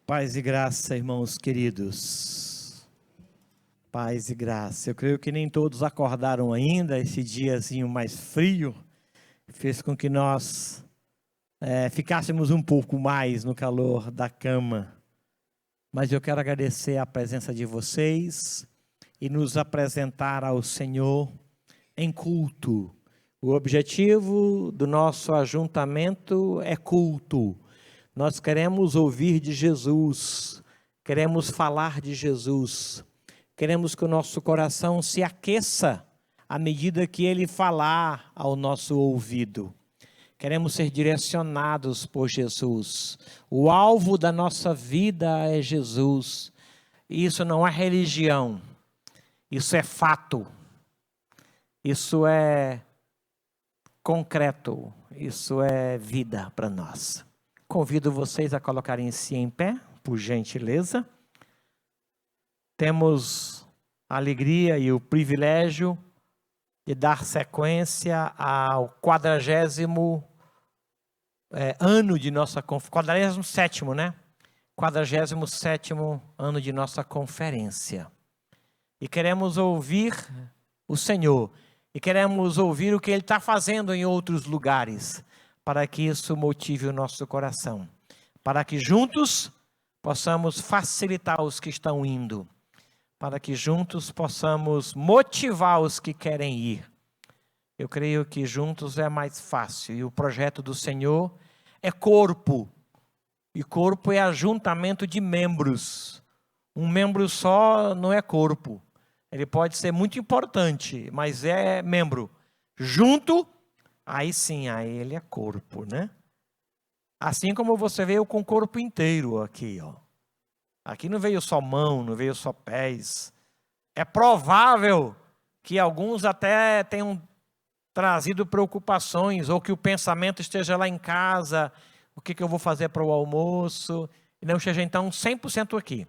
Paz e graça, irmãos queridos. Paz e graça. Eu creio que nem todos acordaram ainda. Esse diazinho mais frio fez com que nós ficássemos um pouco mais no calor da cama. Mas eu quero agradecer a presença de vocês e nos apresentar ao Senhor em culto. O objetivo do nosso ajuntamento é culto. Nós queremos ouvir de Jesus, queremos falar de Jesus, queremos que o nosso coração se aqueça à medida que Ele falar ao nosso ouvido. Queremos ser direcionados por Jesus. O alvo da nossa vida é Jesus. Isso não é religião, isso é fato, isso é concreto, isso é vida para nós. Convido vocês a colocarem-se em pé, por gentileza. Temos a alegria e o privilégio de dar sequência ao 40º ano de nossa conferência, 47º, né? 47º ano de nossa conferência. E queremos ouvir o Senhor, e queremos ouvir o que Ele está fazendo em outros lugares, para que isso motive o nosso coração, para que juntos possamos facilitar os que estão indo, para que juntos possamos motivar os que querem ir. Eu creio que juntos é mais fácil, e o projeto do Senhor é corpo, e corpo é ajuntamento de membros. Um membro só não é corpo, ele pode ser muito importante, mas é membro. Junto, aí sim, aí ele é corpo, né? Assim como você veio com o corpo inteiro aqui, ó. Aqui não veio só mão, não veio só pés. É provável que alguns até tenham trazido preocupações, ou que o pensamento esteja lá em casa, o que eu vou fazer para o almoço, e não esteja então 100% aqui.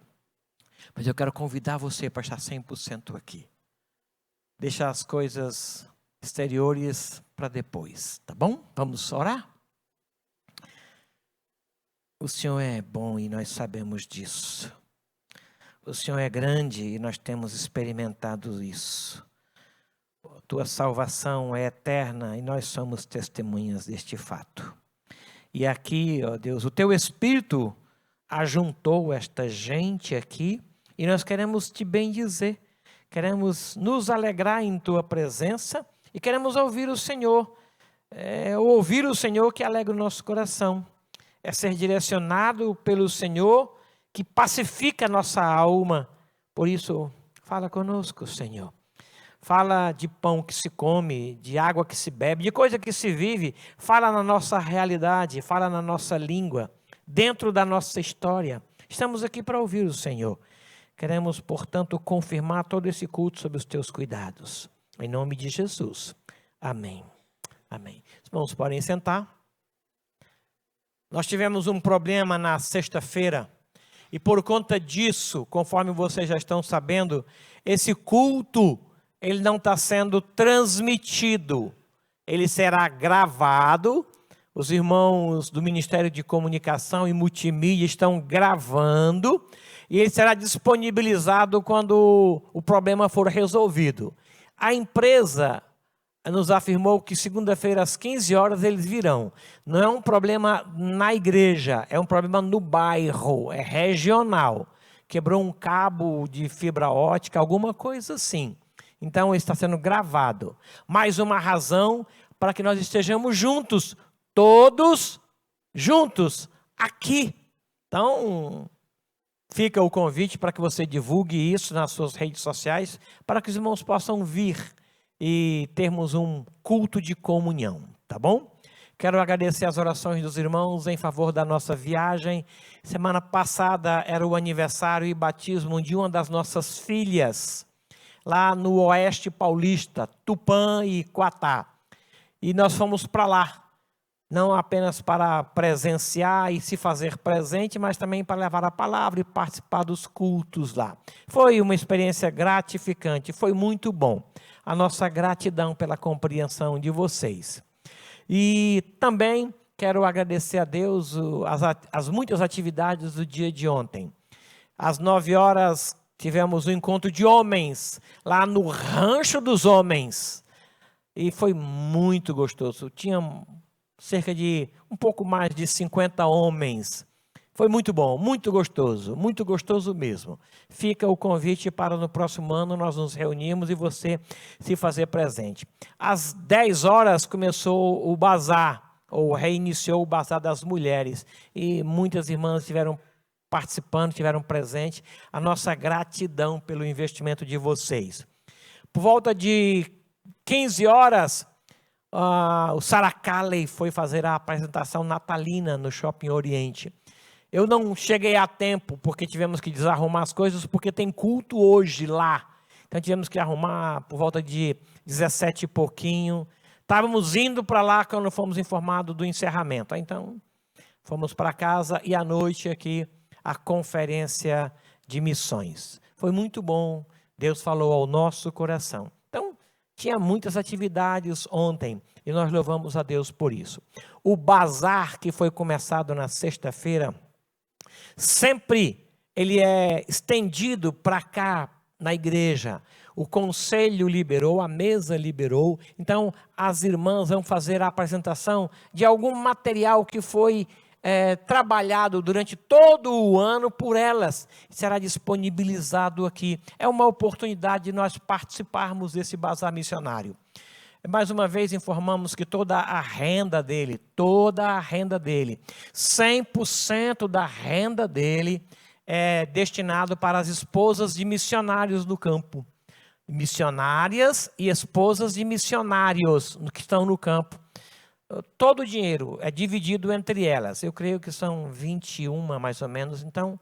Mas eu quero convidar você para estar 100% aqui. Deixa as coisas exteriores para depois, tá bom? Vamos orar? O Senhor é bom e nós sabemos disso. O Senhor é grande e nós temos experimentado isso. A tua salvação é eterna e nós somos testemunhas deste fato. E aqui, ó Deus, o teu Espírito ajuntou esta gente aqui e nós queremos te bendizer. Queremos nos alegrar em tua presença e queremos ouvir o Senhor. Ouvir o Senhor que alegra o nosso coração. É ser direcionado pelo Senhor que pacifica a nossa alma. Por isso, fala conosco, Senhor. Fala de pão que se come, de água que se bebe, de coisa que se vive. Fala na nossa realidade, fala na nossa língua, dentro da nossa história. Estamos aqui para ouvir o Senhor. Queremos, portanto, confirmar todo esse culto sob os teus cuidados. Em nome de Jesus. Amém. Amém. Os irmãos podem sentar. Nós tivemos um problema na sexta-feira. E por conta disso, conforme vocês já estão sabendo, esse culto, ele não está sendo transmitido. Ele será gravado. Os irmãos do Ministério de Comunicação e Multimídia estão gravando. E ele será disponibilizado quando o problema for resolvido. A empresa nos afirmou que segunda-feira às 15 horas eles virão. Não é um problema na igreja, é um problema no bairro, é regional. Quebrou um cabo de fibra ótica, alguma coisa assim. Então está sendo gravado. Mais uma razão para que nós estejamos juntos, todos juntos, aqui. Então, fica o convite para que você divulgue isso nas suas redes sociais, para que os irmãos possam vir e termos um culto de comunhão, tá bom? Quero agradecer as orações dos irmãos em favor da nossa viagem. Semana passada era o aniversário e batismo de uma das nossas filhas, lá no Oeste Paulista, Tupã e Quatá. E nós fomos para lá, não apenas para presenciar e se fazer presente, mas também para levar a palavra e participar dos cultos lá. Foi uma experiência gratificante, foi muito bom. A nossa gratidão pela compreensão de vocês. E também quero agradecer a Deus as muitas atividades do dia de ontem. Às 9 horas tivemos um encontro de homens lá no Rancho dos Homens. E foi muito gostoso. Tinha cerca de um pouco mais de 50 homens. Foi muito bom, muito gostoso mesmo. Fica o convite para no próximo ano nós nos reunirmos e você se fazer presente. Às 10 horas começou o bazar, ou reiniciou o bazar das mulheres. E muitas irmãs estiveram participando, estiveram presentes. A nossa gratidão pelo investimento de vocês. Por volta de 15 horas, o Sarah Calley foi fazer a apresentação natalina no Shopping Oriente. Eu não cheguei a tempo, porque tivemos que desarrumar as coisas, porque tem culto hoje lá. Então tivemos que arrumar por volta de 17 e pouquinho. Estávamos indo para lá quando fomos informados do encerramento. Então, fomos para casa e à noite aqui a conferência de missões. Foi muito bom, Deus falou ao nosso coração. Então, tinha muitas atividades ontem e nós louvamos a Deus por isso. O bazar que foi começado na sexta-feira, sempre ele é estendido para cá na igreja. O conselho liberou, a mesa liberou. Então, as irmãs vão fazer a apresentação de algum material que foi trabalhado durante todo o ano por elas. Será disponibilizado aqui. É uma oportunidade de nós participarmos desse bazar missionário. Mais uma vez informamos que toda a renda dele, 100% da renda dele é destinado para as esposas de missionários no campo. Missionárias e esposas de missionários que estão no campo. Todo o dinheiro é dividido entre elas. Eu creio que são 21 mais ou menos, então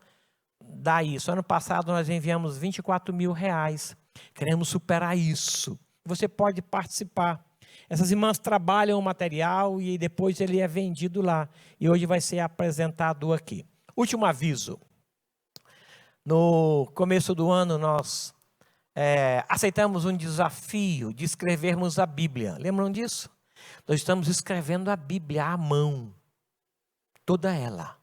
dá isso. Ano passado nós enviamos 24 mil reais. Queremos superar isso. Você pode participar. Essas irmãs trabalham o material e depois ele é vendido lá. E hoje vai ser apresentado aqui. Último aviso. No começo do ano nós aceitamos um desafio de escrevermos a Bíblia. Lembram disso? Nós estamos escrevendo a Bíblia à mão. Toda ela.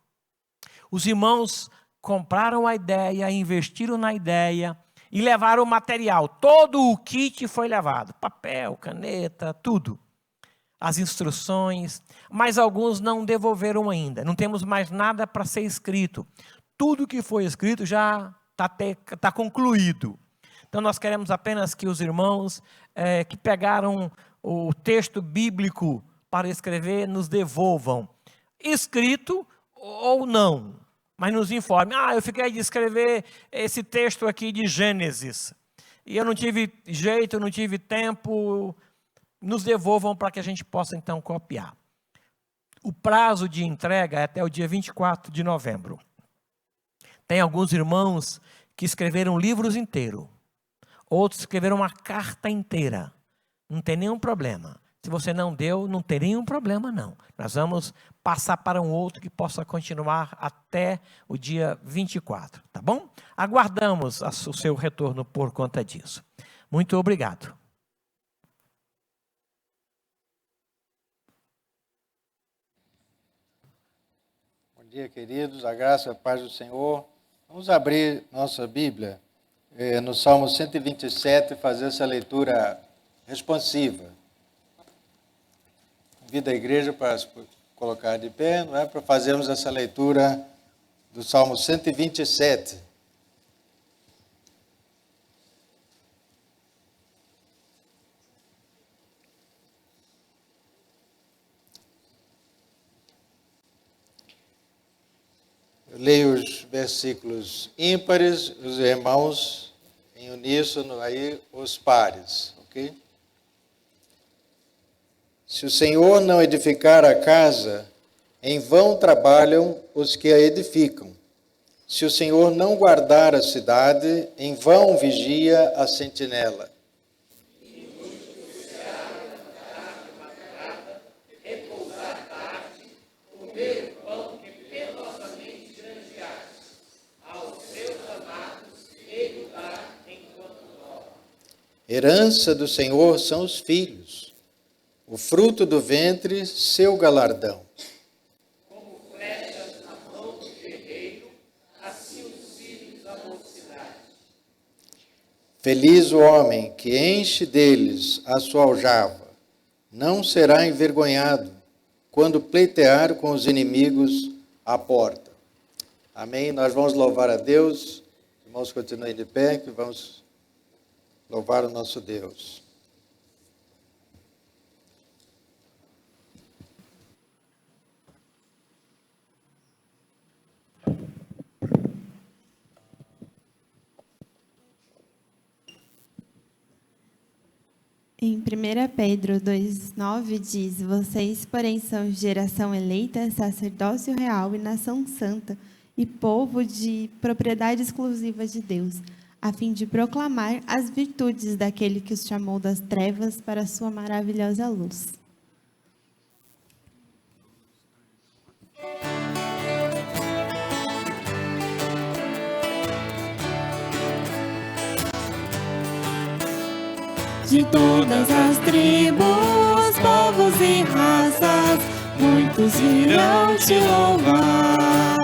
Os irmãos compraram a ideia, investiram na ideia e levaram o material. Todo o kit foi levado. Papel, caneta, tudo. As instruções. Mas alguns não devolveram ainda. Não temos mais nada para ser escrito. Tudo que foi escrito já está concluído. Então nós queremos apenas que os irmãos que pegaram o texto bíblico para escrever nos devolvam. Escrito ou não. Mas nos informe, eu fiquei de escrever esse texto aqui de Gênesis, e eu não tive jeito, não tive tempo, nos devolvam para que a gente possa então copiar. O prazo de entrega é até o dia 24 de novembro. Tem alguns irmãos que escreveram livros inteiros, outros escreveram uma carta inteira, não tem nenhum problema. Se você não deu, não tem nenhum problema não. Nós vamos passar para um outro que possa continuar até o dia 24, tá bom? Aguardamos o seu retorno por conta disso. Muito obrigado. Bom dia, queridos. A graça e a paz do Senhor. Vamos abrir nossa Bíblia no Salmo 127 e fazer essa leitura responsiva. Convido a igreja para se colocar de pé, não é? Para fazermos essa leitura do Salmo 127. Eu leio os versículos ímpares, os irmãos em uníssono, aí os pares, ok? Se o Senhor não edificar a casa, em vão trabalham os que a edificam. Se o Senhor não guardar a cidade, em vão vigia a sentinela. Herança do Senhor são os filhos, o fruto do ventre, seu galardão. Feliz o homem que enche deles a sua aljava, não será envergonhado quando pleitear com os inimigos à porta. Amém? Nós vamos louvar a Deus. Irmãos, continuem de pé, que vamos louvar o nosso Deus. Em 1 Pedro 2,9 diz: vocês, porém, são geração eleita, sacerdócio real e nação santa, e povo de propriedade exclusiva de Deus, a fim de proclamar as virtudes daquele que os chamou das trevas para a sua maravilhosa luz. De todas as tribos, povos e raças, muitos irão te louvar.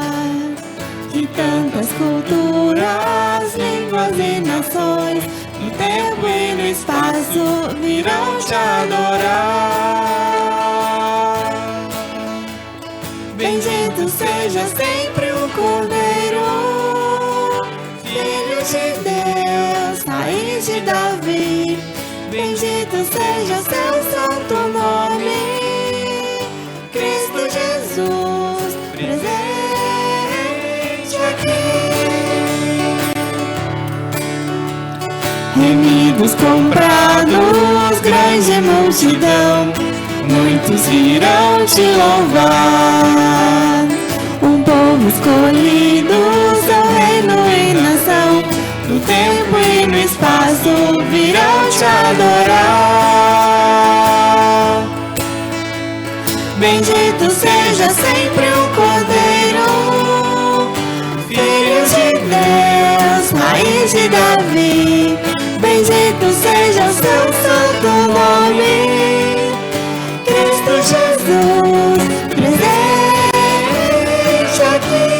De tantas culturas, línguas e nações, no tempo e no espaço, virão te adorar. Bendito seja sempre o Cordeiro, Filho de Deus, raiz de Davi. Bendito seja seu santo nome, Cristo Jesus, presente aqui. Remidos, comprados, grande multidão, muitos irão te louvar. Um povo escolhido, seu reino e nação, no tempo e no espaço virão te adorar. Bendito seja sempre o Cordeiro, Filho de Deus, raiz de Davi. Bendito seja o seu santo nome, Cristo Jesus, presente aqui.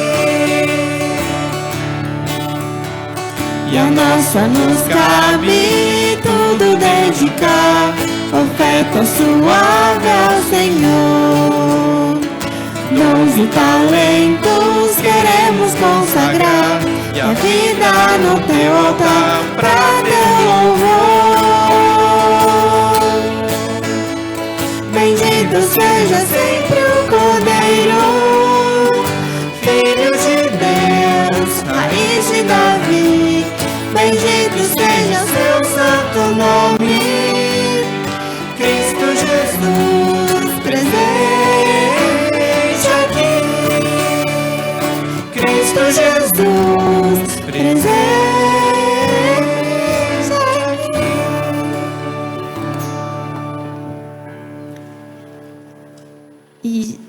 E a nossa nos cabe tudo dedicar, oferta suave ao Senhor. Dons e talentos queremos consagrar, e a vida no teu altar pra teu louvor. Bendito seja sempre o Cordeiro, Filho de Deus, raiz de Davi. Bendito seja seu santo nome, Cristo Jesus, presente aqui. Cristo Jesus, presente aqui. E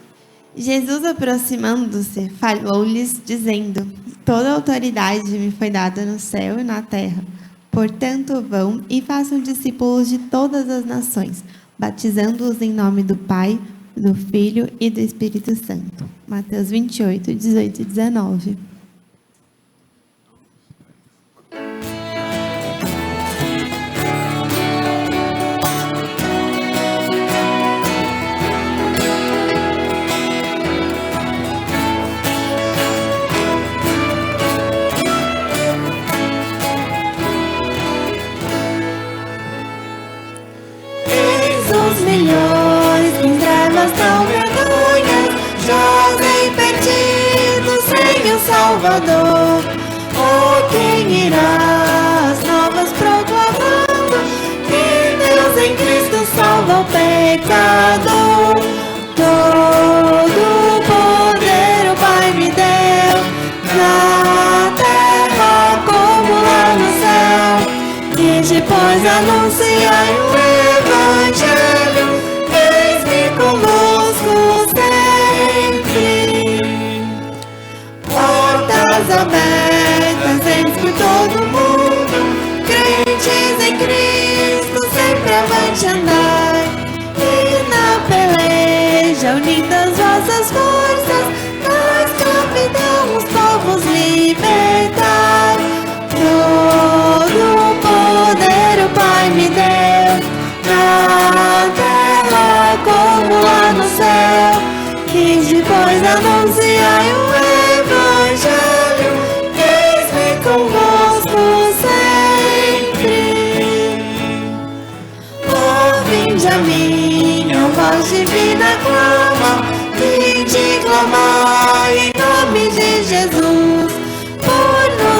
Jesus, aproximando-se, falou-lhes, dizendo: toda autoridade me foi dada no céu e na terra. Portanto, vão e façam discípulos de todas as nações, batizando-os em nome do Pai, do Filho e do Espírito Santo. Mateus 28, 18 e 19. Milhões em trevas tão vergonhas, jazem perdidos sem o Salvador. Oh, quem irá as novas proclamando que Deus em Cristo salva o pecador. Todo o poder o Pai me deu, na terra como lá no céu, e depois anunciai o Evangelho. Eis-me conosco sempre, portas abertas entre todo mundo, crentes em Cristo sempre avante andai, e na peleja unidas vossas forças, na escravidão os povos libertai.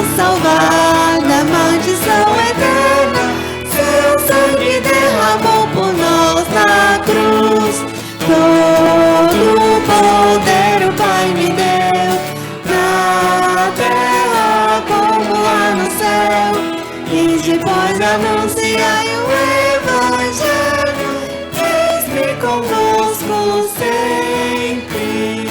nos salvar da maldição eterna. Seu sangue derramou por nós na cruz. Todo o poder o Pai me deu, na terra como lá no céu. E depois anunciai o Evangelho. Eis-me convosco sempre.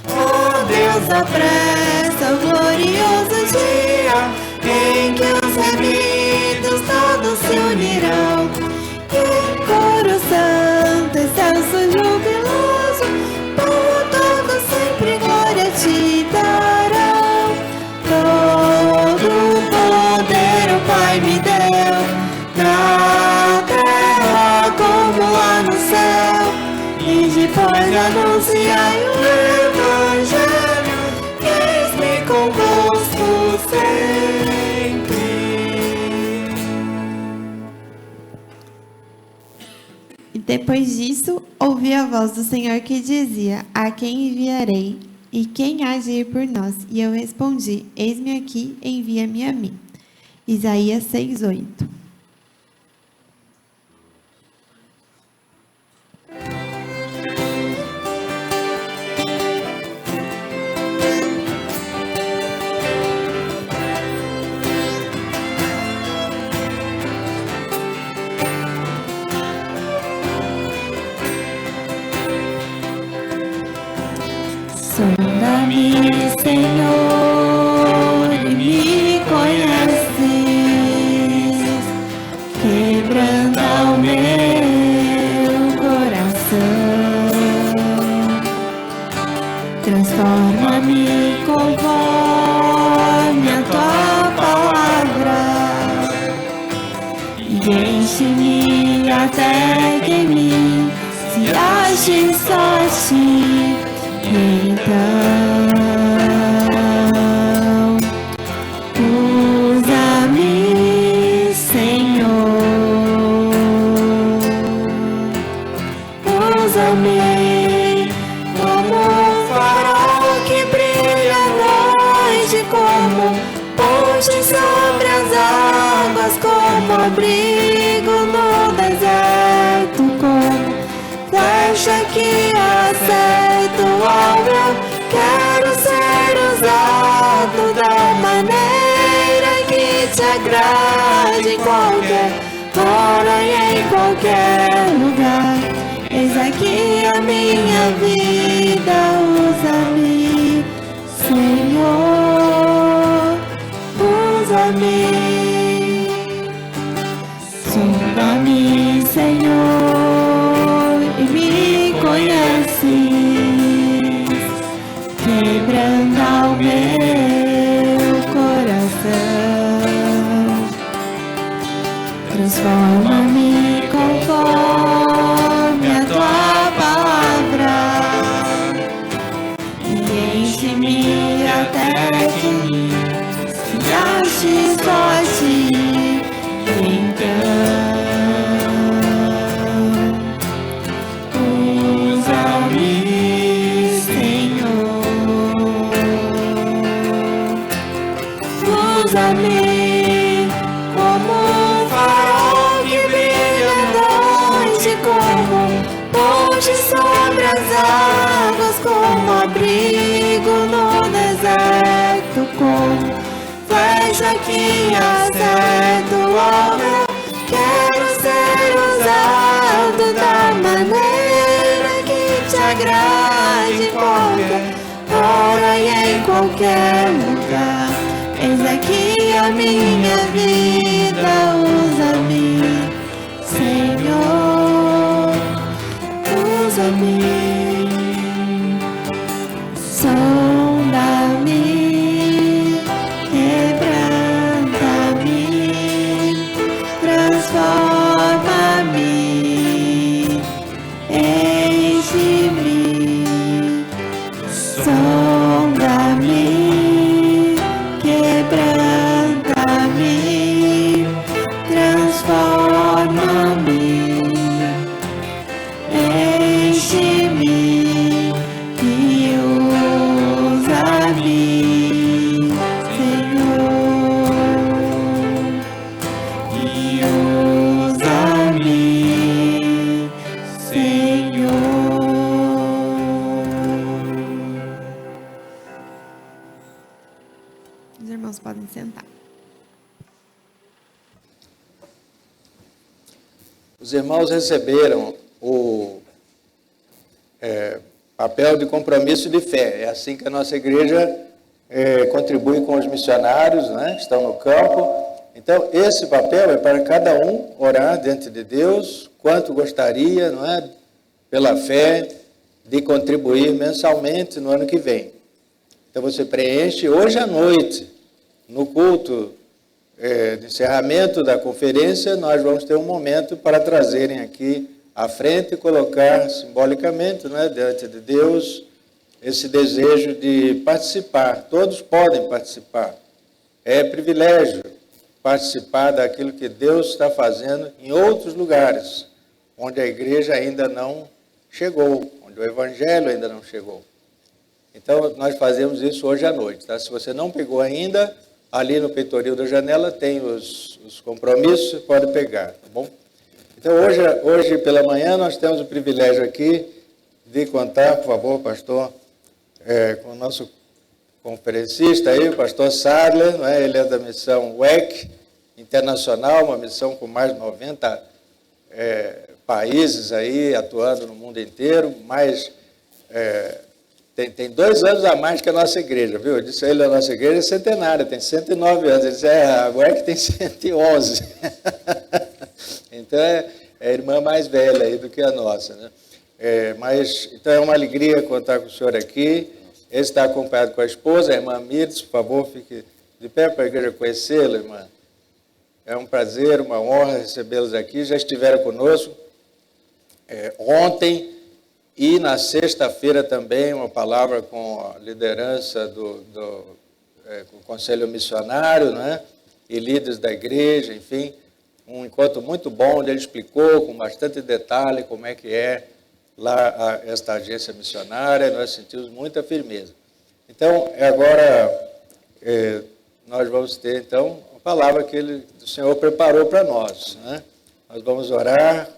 Oh Deus, apressa o glorioso dia em que os remidos todos se unirão. E em coro santo, excelso, jubiloso, por todos sempre glória te darão. Todo o poder o Pai me deu, na terra como lá no céu. E depois anunciai o Evangelho. Eis-me convosco sempre. E depois disso, ouvi a voz do Senhor que dizia: a quem enviarei? E quem há de ir por nós? E eu respondi: eis-me aqui, envia-me a mim. Isaías 6:8. Sonda-me, Senhor, e me conheces, quebranta o meu coração, transforma-me conforme a tua palavra e enche-me até que em mim se ache só a ti. Então, usa-me, Senhor, usa-me como um farol que brilha à noite, como ponte sobre as águas, como abrigo no deserto, como flecha que acerta o alvo. Quero ser usado da maneira que te agrade, em qualquer hora e em qualquer lugar. Eis aqui a minha vida, usa-me, Senhor, usa-me. Sonda-me, Senhor, e me conheces, quebranta o meu coração, transforma-me conforme a tua palavra e enche-me até que se ache só a ti. Então, usa-me como um farol que brilha à noite, como ponte sobre as águas, como abrigo no deserto, como flecha que acerta o alvo. Quero ser usado da maneira que te agrade, em qualquer hora e em qualquer lugar. Eis aqui a minha vida, usa-me, Senhor, usa-me. Sonda-me, quebranta-me, transforma-me, enche-me. Sonda-me, quebranta-me, Os irmãos podem sentar. Os irmãos receberam o papel de compromisso de fé. É assim que a nossa igreja contribui com os missionários, né, que estão no campo. Então, esse papel é para cada um orar diante de Deus quanto gostaria, não é, pela fé, de contribuir mensalmente no ano que vem. Então, você preenche hoje à noite, no culto de encerramento da conferência, nós vamos ter um momento para trazerem aqui à frente e colocar simbolicamente, não é, diante de Deus, esse desejo de participar. Todos podem participar. É privilégio participar daquilo que Deus está fazendo em outros lugares, onde a igreja ainda não chegou, onde o evangelho ainda não chegou. Então, nós fazemos isso hoje à noite, tá? Se você não pegou ainda, ali no peitoril da janela tem os compromissos, pode pegar, tá bom? Então, hoje pela manhã, nós temos o privilégio aqui de contar, por favor, pastor, com o nosso conferencista aí, o pastor Sadler, não é? Ele é da missão WEC internacional, uma missão com mais de 90 países aí, atuando no mundo inteiro, mas tem 2 anos a mais que a nossa igreja, viu? Eu disse a ele, a nossa igreja é centenária, tem 109 anos, ele disse, a WEC tem 111. Então, é a irmã mais velha aí do que a nossa, né? Então, é uma alegria contar com o senhor aqui. Ele está acompanhado com a esposa, a irmã Mirtz, por favor, fique de pé para a igreja conhecê-la, irmã. É um prazer, uma honra recebê-los aqui. Já estiveram conosco ontem e na sexta-feira também, uma palavra com a liderança com o Conselho Missionário, né? E líderes da igreja, enfim. Um encontro muito bom, onde ele explicou com bastante detalhe como é que é lá esta agência missionária, nós sentimos muita firmeza. Então, agora nós vamos ter, então, a palavra que o Senhor preparou para nós, né? Nós vamos orar,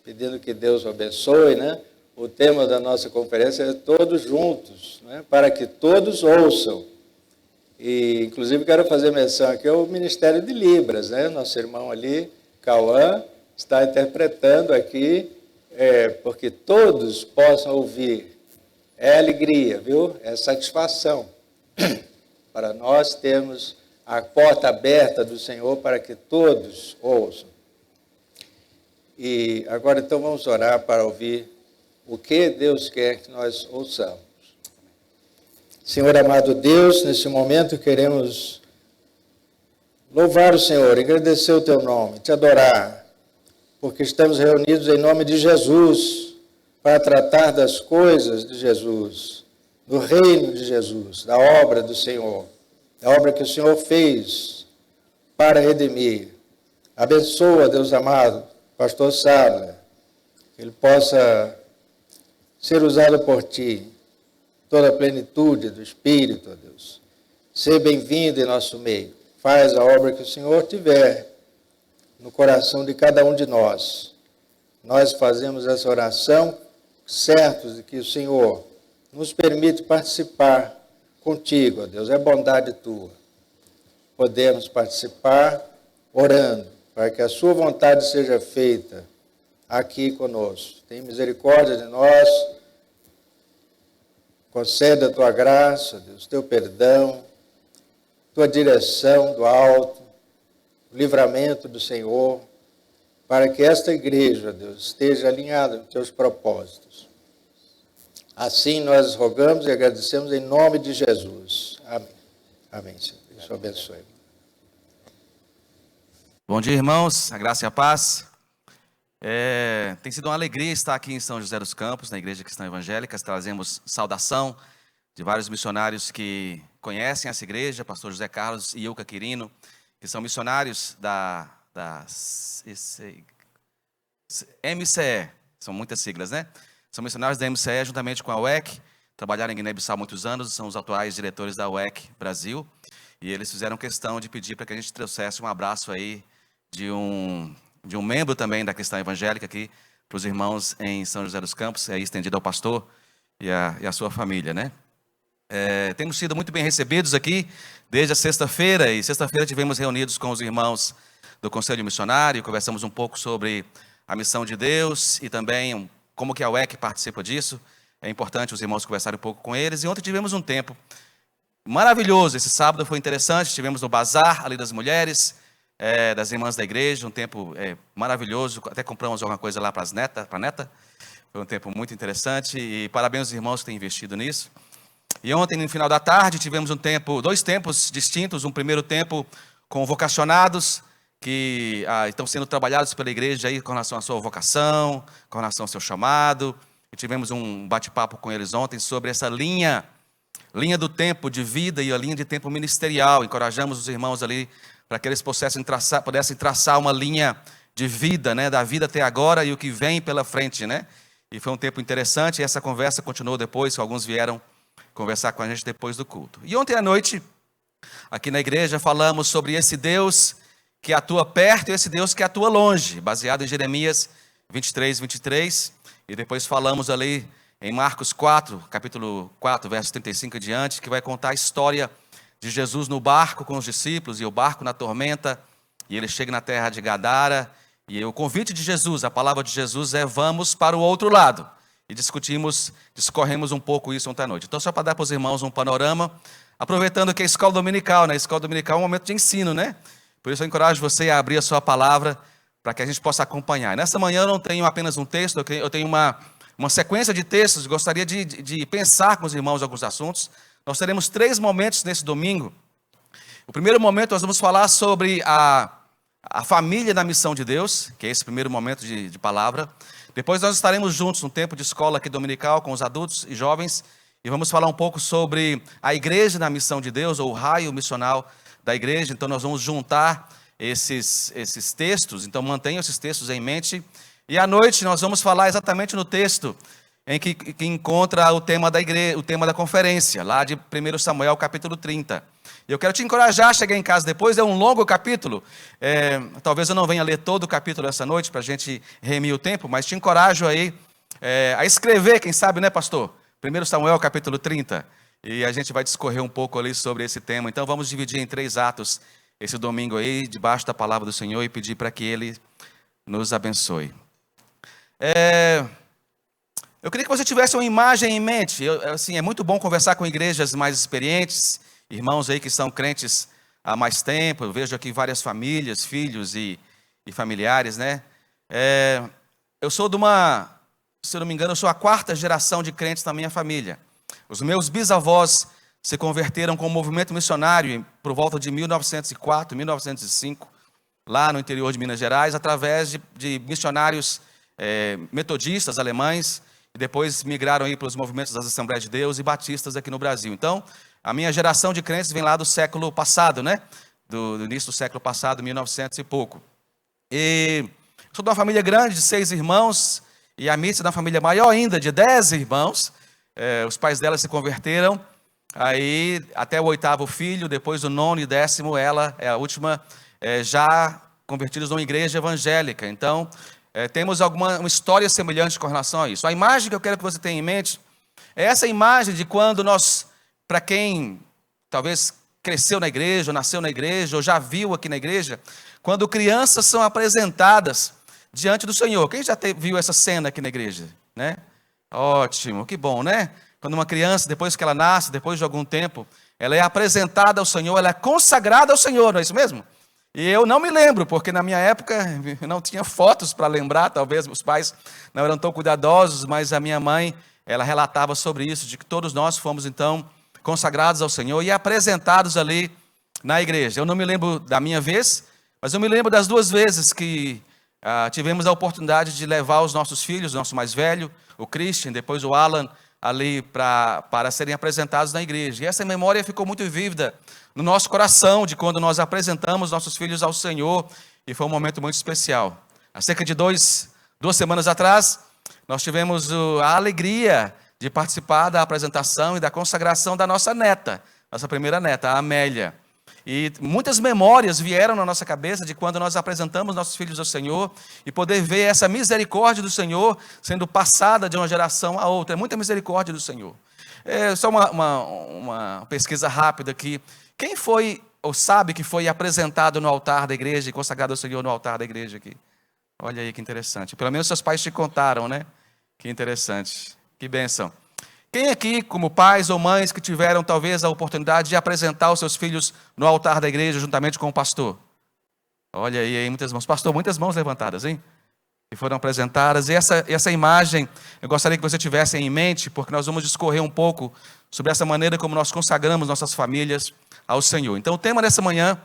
pedindo que Deus o abençoe, né? O tema da nossa conferência é todos juntos, né? Para que todos ouçam. E, inclusive, quero fazer menção aqui ao Ministério de Libras, né? Nosso irmão ali, Cauã, está interpretando aqui, porque todos possam ouvir. É alegria, viu? É satisfação para nós termos a porta aberta do Senhor para que todos ouçam. E agora, então, vamos orar para ouvir o que Deus quer que nós ouçamos. Senhor amado Deus, nesse momento queremos louvar o Senhor, agradecer o Teu nome, Te adorar, porque estamos reunidos em nome de Jesus, para tratar das coisas de Jesus, do reino de Jesus, da obra do Senhor, da obra que o Senhor fez para redimir. Abençoa, Deus amado, pastor Sadler, que ele possa ser usado por Ti, toda a plenitude do Espírito, ó Deus. Seja bem-vindo em nosso meio. Faz a obra que o Senhor tiver no coração de cada um de nós. Nós fazemos essa oração certos de que o Senhor nos permite participar contigo, ó Deus. É bondade Tua. Podemos participar orando para que a Sua vontade seja feita aqui conosco. Tem misericórdia de nós. Conceda a Tua graça, Deus, Teu perdão, Tua direção do alto, o livramento do Senhor, para que esta igreja, Deus, esteja alinhada com Teus propósitos. Assim nós rogamos e agradecemos em nome de Jesus. Amém. Amém, Senhor. Deus te abençoe. Bom dia, irmãos. A graça e a paz. Tem sido uma alegria estar aqui em São José dos Campos, na Igreja Cristã Evangélica. Trazemos saudação de vários missionários que conhecem essa igreja, pastor José Carlos e Ilka Quirino, que são missionários da MCE, são muitas siglas, né? São missionários da MCE juntamente com a UEC, trabalharam em Guiné-Bissau há muitos anos, são os atuais diretores da UEC Brasil, e eles fizeram questão de pedir para que a gente trouxesse um abraço aí de um membro também da Cristã Evangélica aqui, para os irmãos em São José dos Campos, aí estendido ao pastor e a sua família, né? Temos sido muito bem recebidos aqui desde a sexta-feira, e sexta-feira tivemos reunidos com os irmãos do Conselho Missionário, conversamos um pouco sobre a missão de Deus e também como que a UEC participa disso. É importante os irmãos conversarem um pouco com eles. E ontem tivemos um tempo maravilhoso, esse sábado foi interessante, estivemos no bazar ali das mulheres, das irmãs da igreja, um tempo maravilhoso, até compramos alguma coisa lá para a neta, foi um tempo muito interessante e parabéns aos irmãos que têm investido nisso. E ontem, no final da tarde, tivemos dois tempos distintos. Um primeiro tempo com vocacionados que estão sendo trabalhados pela igreja aí com relação à sua vocação, com relação ao seu chamado. E tivemos um bate-papo com eles ontem sobre essa linha do tempo de vida e a linha de tempo ministerial. Encorajamos os irmãos ali para que eles pudessem traçar uma linha de vida, né, da vida até agora e o que vem pela frente, né? E foi um tempo interessante e essa conversa continuou depois, alguns vieram conversar com a gente depois do culto. E ontem à noite, aqui na igreja, falamos sobre esse Deus que atua perto e esse Deus que atua longe, baseado em Jeremias 23, 23. E depois falamos ali em Marcos 4, capítulo 4, versos 35 e diante, que vai contar a história de Jesus no barco com os discípulos e o barco na tormenta. E ele chega na terra de Gadara. E o convite de Jesus, a palavra de Jesus é: vamos para o outro lado. E discorremos um pouco isso ontem à noite. Então, só para dar para os irmãos um panorama, aproveitando que a escola dominical, né? A escola dominical é um momento de ensino, né? Por isso eu encorajo você a abrir a sua palavra para que a gente possa acompanhar. Nessa manhã eu não tenho apenas um texto, eu tenho uma sequência de textos. Gostaria de pensar com os irmãos alguns assuntos. Nós teremos 3 momentos nesse domingo. O primeiro momento nós vamos falar sobre a família da missão de Deus, que é esse primeiro momento de palavra. Depois nós estaremos juntos no tempo de escola aqui dominical com os adultos e jovens e vamos falar um pouco sobre a igreja na missão de Deus, ou o raio missional da igreja. Então nós vamos juntar esses textos, então mantenham esses textos em mente. E à noite nós vamos falar exatamente no texto em que encontra o tema da igreja, o tema da conferência, lá de 1 Samuel capítulo 30. Eu quero te encorajar a chegar em casa depois, é um longo capítulo, talvez eu não venha ler todo o capítulo essa noite para a gente remir o tempo, mas te encorajo aí a escrever, quem sabe, né, pastor? 1 Samuel capítulo 30, e a gente vai discorrer um pouco ali sobre esse tema. Então vamos dividir em 3 atos esse domingo aí, debaixo da palavra do Senhor, e pedir para que Ele nos abençoe. Eu queria que você tivesse uma imagem em mente. É muito bom conversar com igrejas mais experientes, irmãos aí que são crentes há mais tempo. Eu vejo aqui várias famílias, filhos e familiares, né? Eu sou se eu não me engano, eu sou a 4ª geração de crentes na minha família. Os meus bisavós se converteram com o movimento missionário por volta de 1904, 1905, lá no interior de Minas Gerais, através de missionários metodistas alemães, e depois migraram aí para os movimentos das Assembleias de Deus e batistas aqui no Brasil. Então, a minha geração de crentes vem lá do século passado, né? Do início do século passado, 1900 e pouco. E sou de uma família grande, de 6 irmãos, e a Missa é uma família maior ainda, de 10 irmãos. Os pais dela se converteram, aí até o 8º filho, depois o 9º e 10º, ela é a última, já convertidos numa igreja evangélica. Então, temos uma história semelhante com relação a isso. A imagem que eu quero que você tenha em mente é essa imagem de quando nós, para quem talvez cresceu na igreja, ou nasceu na igreja, ou já viu aqui na igreja, quando crianças são apresentadas diante do Senhor. Quem já viu essa cena aqui na igreja, né? Ótimo, que bom, né? Quando uma criança, depois que ela nasce, depois de algum tempo, ela é apresentada ao Senhor, ela é consagrada ao Senhor, não é isso mesmo? E eu não me lembro, porque na minha época não tinha fotos para lembrar, talvez meus pais não eram tão cuidadosos, mas a minha mãe, ela relatava sobre isso, de que todos nós fomos então consagrados ao Senhor e apresentados ali na igreja. Eu não me lembro da minha vez, mas eu me lembro das 2 vezes que tivemos a oportunidade de levar os nossos filhos, o nosso mais velho, o Christian, depois o Alan, ali para serem apresentados na igreja. E essa memória ficou muito vívida no nosso coração, de quando nós apresentamos nossos filhos ao Senhor, e foi um momento muito especial. Há cerca de 2 semanas atrás, nós tivemos a alegria de participar da apresentação e da consagração da nossa neta, nossa primeira neta, a Amélia. E muitas memórias vieram na nossa cabeça de quando nós apresentamos nossos filhos ao Senhor e poder ver essa misericórdia do Senhor sendo passada de uma geração a outra. É muita misericórdia do Senhor. Só uma pesquisa rápida aqui. Quem foi, ou sabe que foi apresentado no altar da igreja e consagrado ao Senhor no altar da igreja aqui? Olha aí que interessante. Pelo menos seus pais te contaram, né? Que interessante. Que bênção. Quem aqui, como pais ou mães que tiveram talvez a oportunidade de apresentar os seus filhos no altar da igreja juntamente com o pastor? Olha aí, muitas mãos. Pastor, muitas mãos levantadas, hein? Que foram apresentadas. E essa imagem, eu gostaria que você tivesse em mente, porque nós vamos discorrer um pouco sobre essa maneira como nós consagramos nossas famílias ao Senhor. Então, o tema dessa manhã,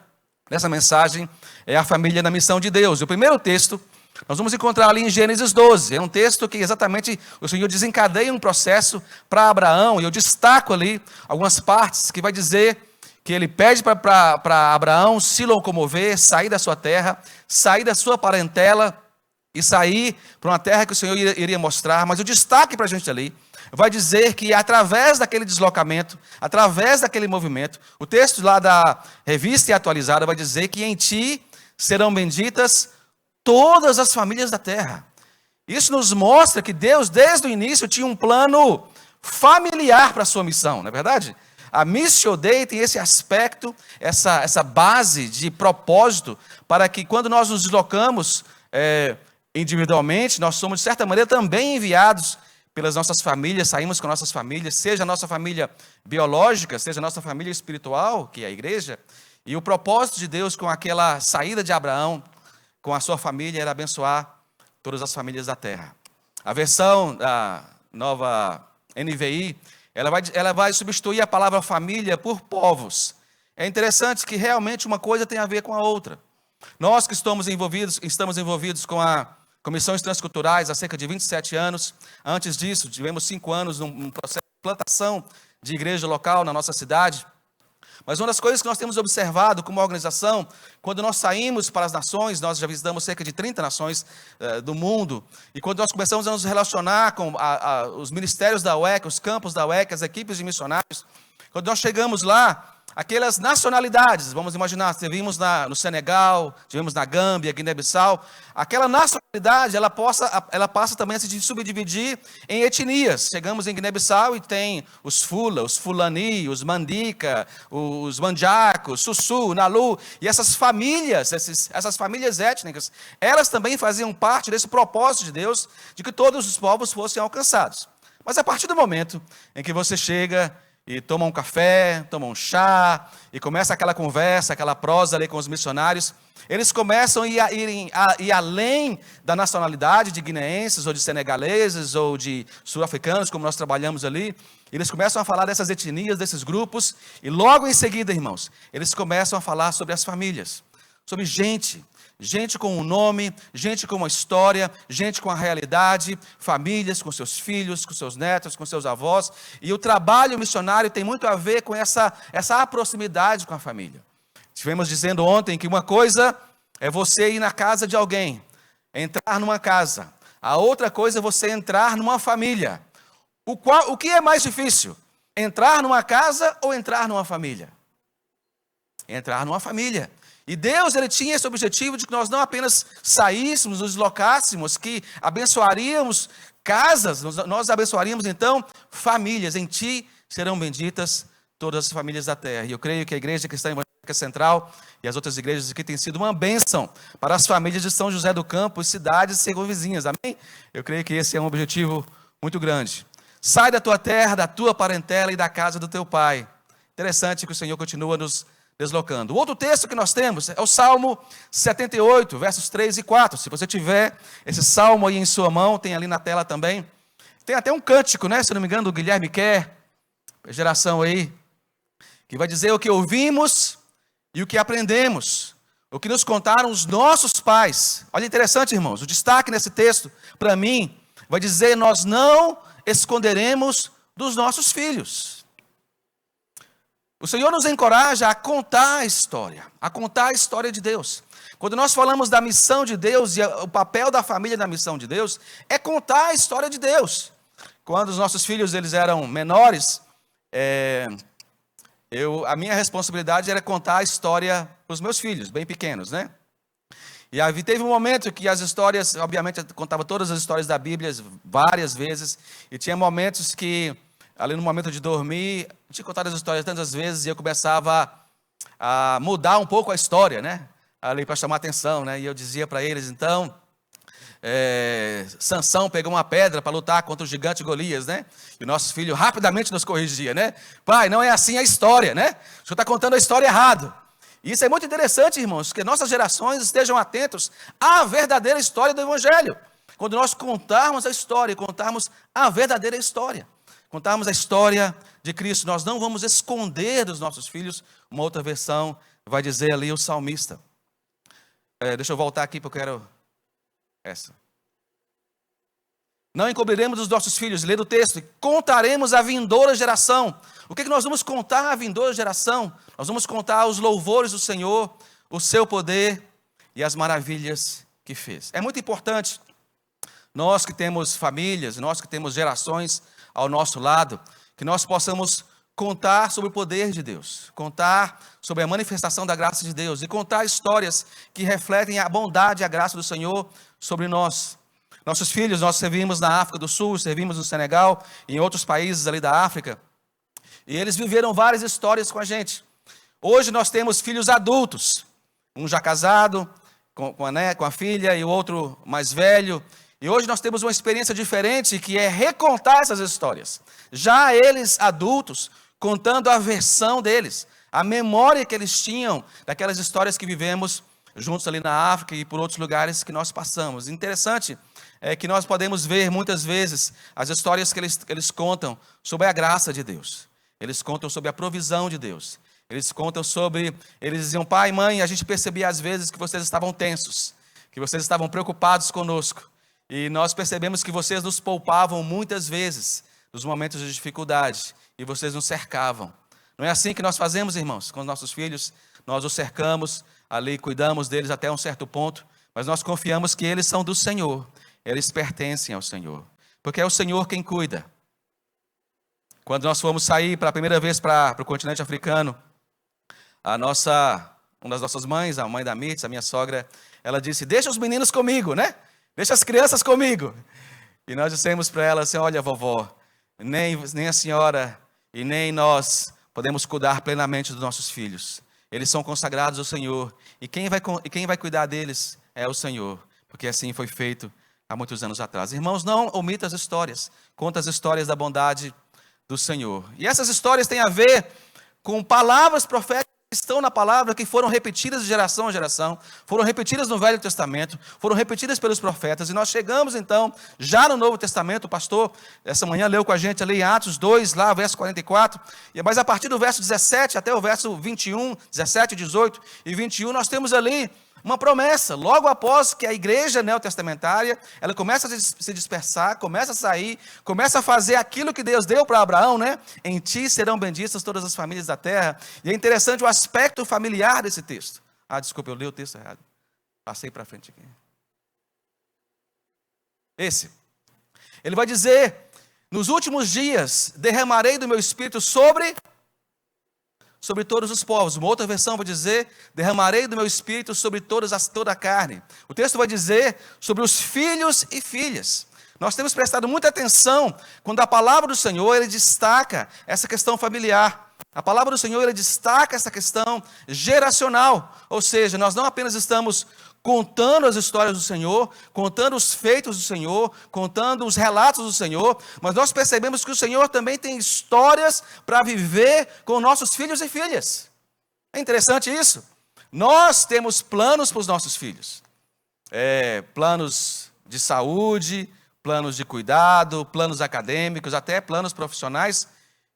dessa mensagem, é a família na missão de Deus. E o primeiro texto, nós vamos encontrar ali em Gênesis 12. É um texto que exatamente o Senhor desencadeia um processo para Abraão. E eu destaco ali algumas partes que vai dizer que ele pede para Abraão se locomover, sair da sua terra, sair da sua parentela e sair para uma terra que o Senhor iria mostrar. Mas o destaque para a gente ali vai dizer que através daquele deslocamento, através daquele movimento, o texto lá da Revista Atualizada vai dizer que em ti serão benditas todas as famílias da terra. Isso nos mostra que Deus, desde o início, tinha um plano familiar para a sua missão, não é verdade? A Missio Dei tem esse aspecto, essa base de propósito, para que quando nós nos deslocamos individualmente, nós somos, de certa maneira, também enviados pelas nossas famílias, saímos com nossas famílias, seja a nossa família biológica, seja a nossa família espiritual, que é a igreja, e o propósito de Deus com aquela saída de Abraão, com a sua família, era abençoar todas as famílias da terra. A versão da nova NVI, ela vai substituir a palavra família por povos. É interessante que realmente uma coisa tem a ver com a outra. Nós que estamos envolvidos com Missões Transculturais há cerca de 27 anos. Antes disso, tivemos 5 anos num processo de plantação de igreja local na nossa cidade. Mas uma das coisas que nós temos observado como organização, quando nós saímos para as nações, nós já visitamos cerca de 30 nações do mundo, e quando nós começamos a nos relacionar com os ministérios da UEC, os campos da UEC, as equipes de missionários, quando nós chegamos lá, aquelas nacionalidades, vamos imaginar, estivemos no Senegal, estivemos na Gâmbia, Guiné-Bissau, aquela nacionalidade, ela passa também a se subdividir em etnias. Chegamos em Guiné-Bissau e tem os Fula, os Fulani, os Mandika, os Manjacos, Sussu, Nalu, e essas famílias étnicas, elas também faziam parte desse propósito de Deus, de que todos os povos fossem alcançados. Mas a partir do momento em que você chega e toma um café, toma um chá, e começa aquela conversa, aquela prosa ali com os missionários, eles começam a ir além da nacionalidade de guineenses, ou de senegaleses, ou de sul-africanos, como nós trabalhamos ali. Eles começam a falar dessas etnias, desses grupos, e logo em seguida, irmãos, eles começam a falar sobre as famílias, sobre gente com um nome, gente com uma história, gente com a realidade, famílias com seus filhos, com seus netos, com seus avós. E o trabalho missionário tem muito a ver com essa proximidade com a família. Estivemos dizendo ontem que uma coisa é você ir na casa de alguém, entrar numa casa. A outra coisa é você entrar numa família. O que é mais difícil? Entrar numa casa ou entrar numa família? Entrar numa família. E Deus, Ele tinha esse objetivo de que nós não apenas saíssemos, nos deslocássemos, que abençoaríamos casas, nós abençoaríamos então famílias. Em Ti serão benditas todas as famílias da terra. E eu creio que a Igreja Cristã Evangélica Central e as outras igrejas aqui têm sido uma bênção para as famílias de São José do Campo, cidades circunvizinhas. Amém? Eu creio que esse é um objetivo muito grande. Sai da tua terra, da tua parentela e da casa do teu pai. Interessante que o Senhor continua nos deslocando. O outro texto que nós temos é o Salmo 78, versos 3 e 4. Se você tiver esse salmo aí em sua mão, tem ali na tela também. Tem até um cântico, né? Se não me engano, do Guilherme Kerr, geração aí, que vai dizer o que ouvimos e o que aprendemos, o que nos contaram os nossos pais. Olha, interessante, irmãos, o destaque nesse texto, para mim, vai dizer: nós não esconderemos dos nossos filhos. O Senhor nos encoraja a contar a história de Deus. Quando nós falamos da missão de Deus e o papel da família na missão de Deus, é contar a história de Deus. Quando os nossos filhos eles eram menores, a minha responsabilidade era contar a história para os meus filhos, bem pequenos, né? E aí teve um momento que as histórias, obviamente eu contava todas as histórias da Bíblia várias vezes, e tinha momentos que ali no momento de dormir, tinha contado as histórias tantas vezes e eu começava a mudar um pouco a história, né? Ali para chamar atenção, né? E eu dizia para eles, então, Sansão pegou uma pedra para lutar contra o gigante Golias, né? E o nosso filho rapidamente nos corrigia, né? Pai, não é assim a história, né? O senhor está contando a história errado. E isso é muito interessante, irmãos, que nossas gerações estejam atentos à verdadeira história do Evangelho. Quando nós contarmos a história, contarmos a verdadeira história, contarmos a história de Cristo, nós não vamos esconder dos nossos filhos. Uma outra versão vai dizer ali o salmista. Deixa eu voltar aqui porque eu quero essa. Não encobriremos dos nossos filhos, lê do texto, contaremos à vindoura geração. O que nós vamos contar à vindoura geração? Nós vamos contar os louvores do Senhor, o seu poder e as maravilhas que fez. É muito importante, nós que temos famílias, nós que temos gerações ao nosso lado, que nós possamos contar sobre o poder de Deus, contar sobre a manifestação da graça de Deus e contar histórias que refletem a bondade e a graça do Senhor sobre nós. Nossos filhos, nós servimos na África do Sul, servimos no Senegal e em outros países ali da África. E eles viveram várias histórias com a gente. Hoje nós temos filhos adultos, um já casado com a filha e o outro mais velho. E hoje nós temos uma experiência diferente que é recontar essas histórias. Já eles adultos, contando a versão deles, a memória que eles tinham daquelas histórias que vivemos juntos ali na África e por outros lugares que nós passamos. Interessante é que nós podemos ver muitas vezes as histórias que eles contam sobre a graça de Deus. Eles contam sobre a provisão de Deus. Eles contam sobre, eles diziam, pai, mãe, a gente percebia às vezes que vocês estavam tensos, que vocês estavam preocupados conosco. E nós percebemos que vocês nos poupavam muitas vezes nos momentos de dificuldade e vocês nos cercavam. Não é assim que nós fazemos, irmãos, com os nossos filhos? Nós os cercamos, ali cuidamos deles até um certo ponto, mas nós confiamos que eles são do Senhor, eles pertencem ao Senhor, porque é o Senhor quem cuida. Quando nós fomos sair pela primeira vez para o continente africano, uma das nossas mães, a mãe da Mirtz, a minha sogra, ela disse, deixa os meninos comigo, né? Deixa as crianças comigo. E nós dissemos para ela assim, olha, vovó, nem a senhora e nem nós podemos cuidar plenamente dos nossos filhos. Eles são consagrados ao Senhor. E quem vai cuidar deles é o Senhor. Porque assim foi feito há muitos anos atrás. Irmãos, não omita as histórias. Conta as histórias da bondade do Senhor. E essas histórias têm a ver com palavras proféticas que estão na palavra, que foram repetidas de geração a geração, foram repetidas no Velho Testamento, foram repetidas pelos profetas, e nós chegamos então, já no Novo Testamento, o pastor essa manhã leu com a gente ali em Atos 2, lá verso 44, mas a partir do verso 17 até o verso 21, 17, 18 e 21, nós temos ali uma promessa, logo após que a igreja neotestamentária, ela começa a se dispersar, começa a sair, começa a fazer aquilo que Deus deu para Abraão, né? Em ti serão benditas todas as famílias da terra. E é interessante o aspecto familiar desse texto. Desculpa, eu li o texto errado. Passei para frente aqui. Ele vai dizer, nos últimos dias derramarei do meu espírito sobre todos os povos. Uma outra versão vai dizer, derramarei do meu espírito sobre toda a carne. O texto vai dizer sobre os filhos e filhas. Nós temos prestado muita atenção quando a palavra do Senhor, ele destaca essa questão familiar. A palavra do Senhor, ele destaca essa questão geracional. Ou seja, nós não apenas estamos contando as histórias do Senhor, contando os feitos do Senhor, contando os relatos do Senhor, mas nós percebemos que o Senhor também tem histórias para viver com nossos filhos e filhas. É interessante isso. Nós temos planos para os nossos filhos. Planos de saúde, planos de cuidado, planos acadêmicos, até planos profissionais,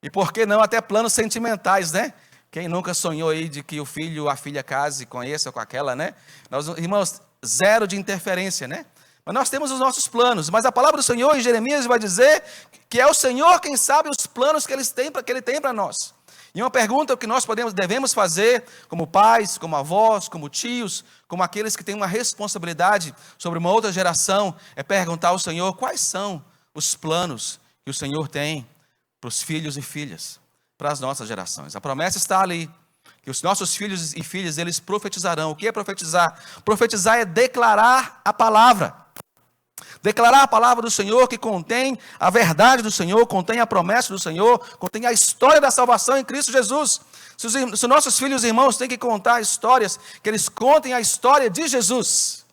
e por que não até planos sentimentais, né? Quem nunca sonhou aí de que o filho ou a filha case com esse ou com aquela, né? Nós, irmãos, zero de interferência, né? Mas nós temos os nossos planos. Mas a palavra do Senhor em Jeremias vai dizer que é o Senhor quem sabe os planos que Ele tem para nós. E uma pergunta que nós devemos fazer como pais, como avós, como tios, como aqueles que têm uma responsabilidade sobre uma outra geração, é perguntar ao Senhor quais são os planos que o Senhor tem para os filhos e filhas, para as nossas gerações. A promessa está ali, que os nossos filhos e filhas, eles profetizarão. O que é profetizar? Profetizar é declarar a palavra. Declarar a palavra do Senhor, que contém a verdade do Senhor, contém a promessa do Senhor, contém a história da salvação em Cristo Jesus. Se os nossos filhos e irmãos têm que contar histórias, que eles contem a história de Jesus.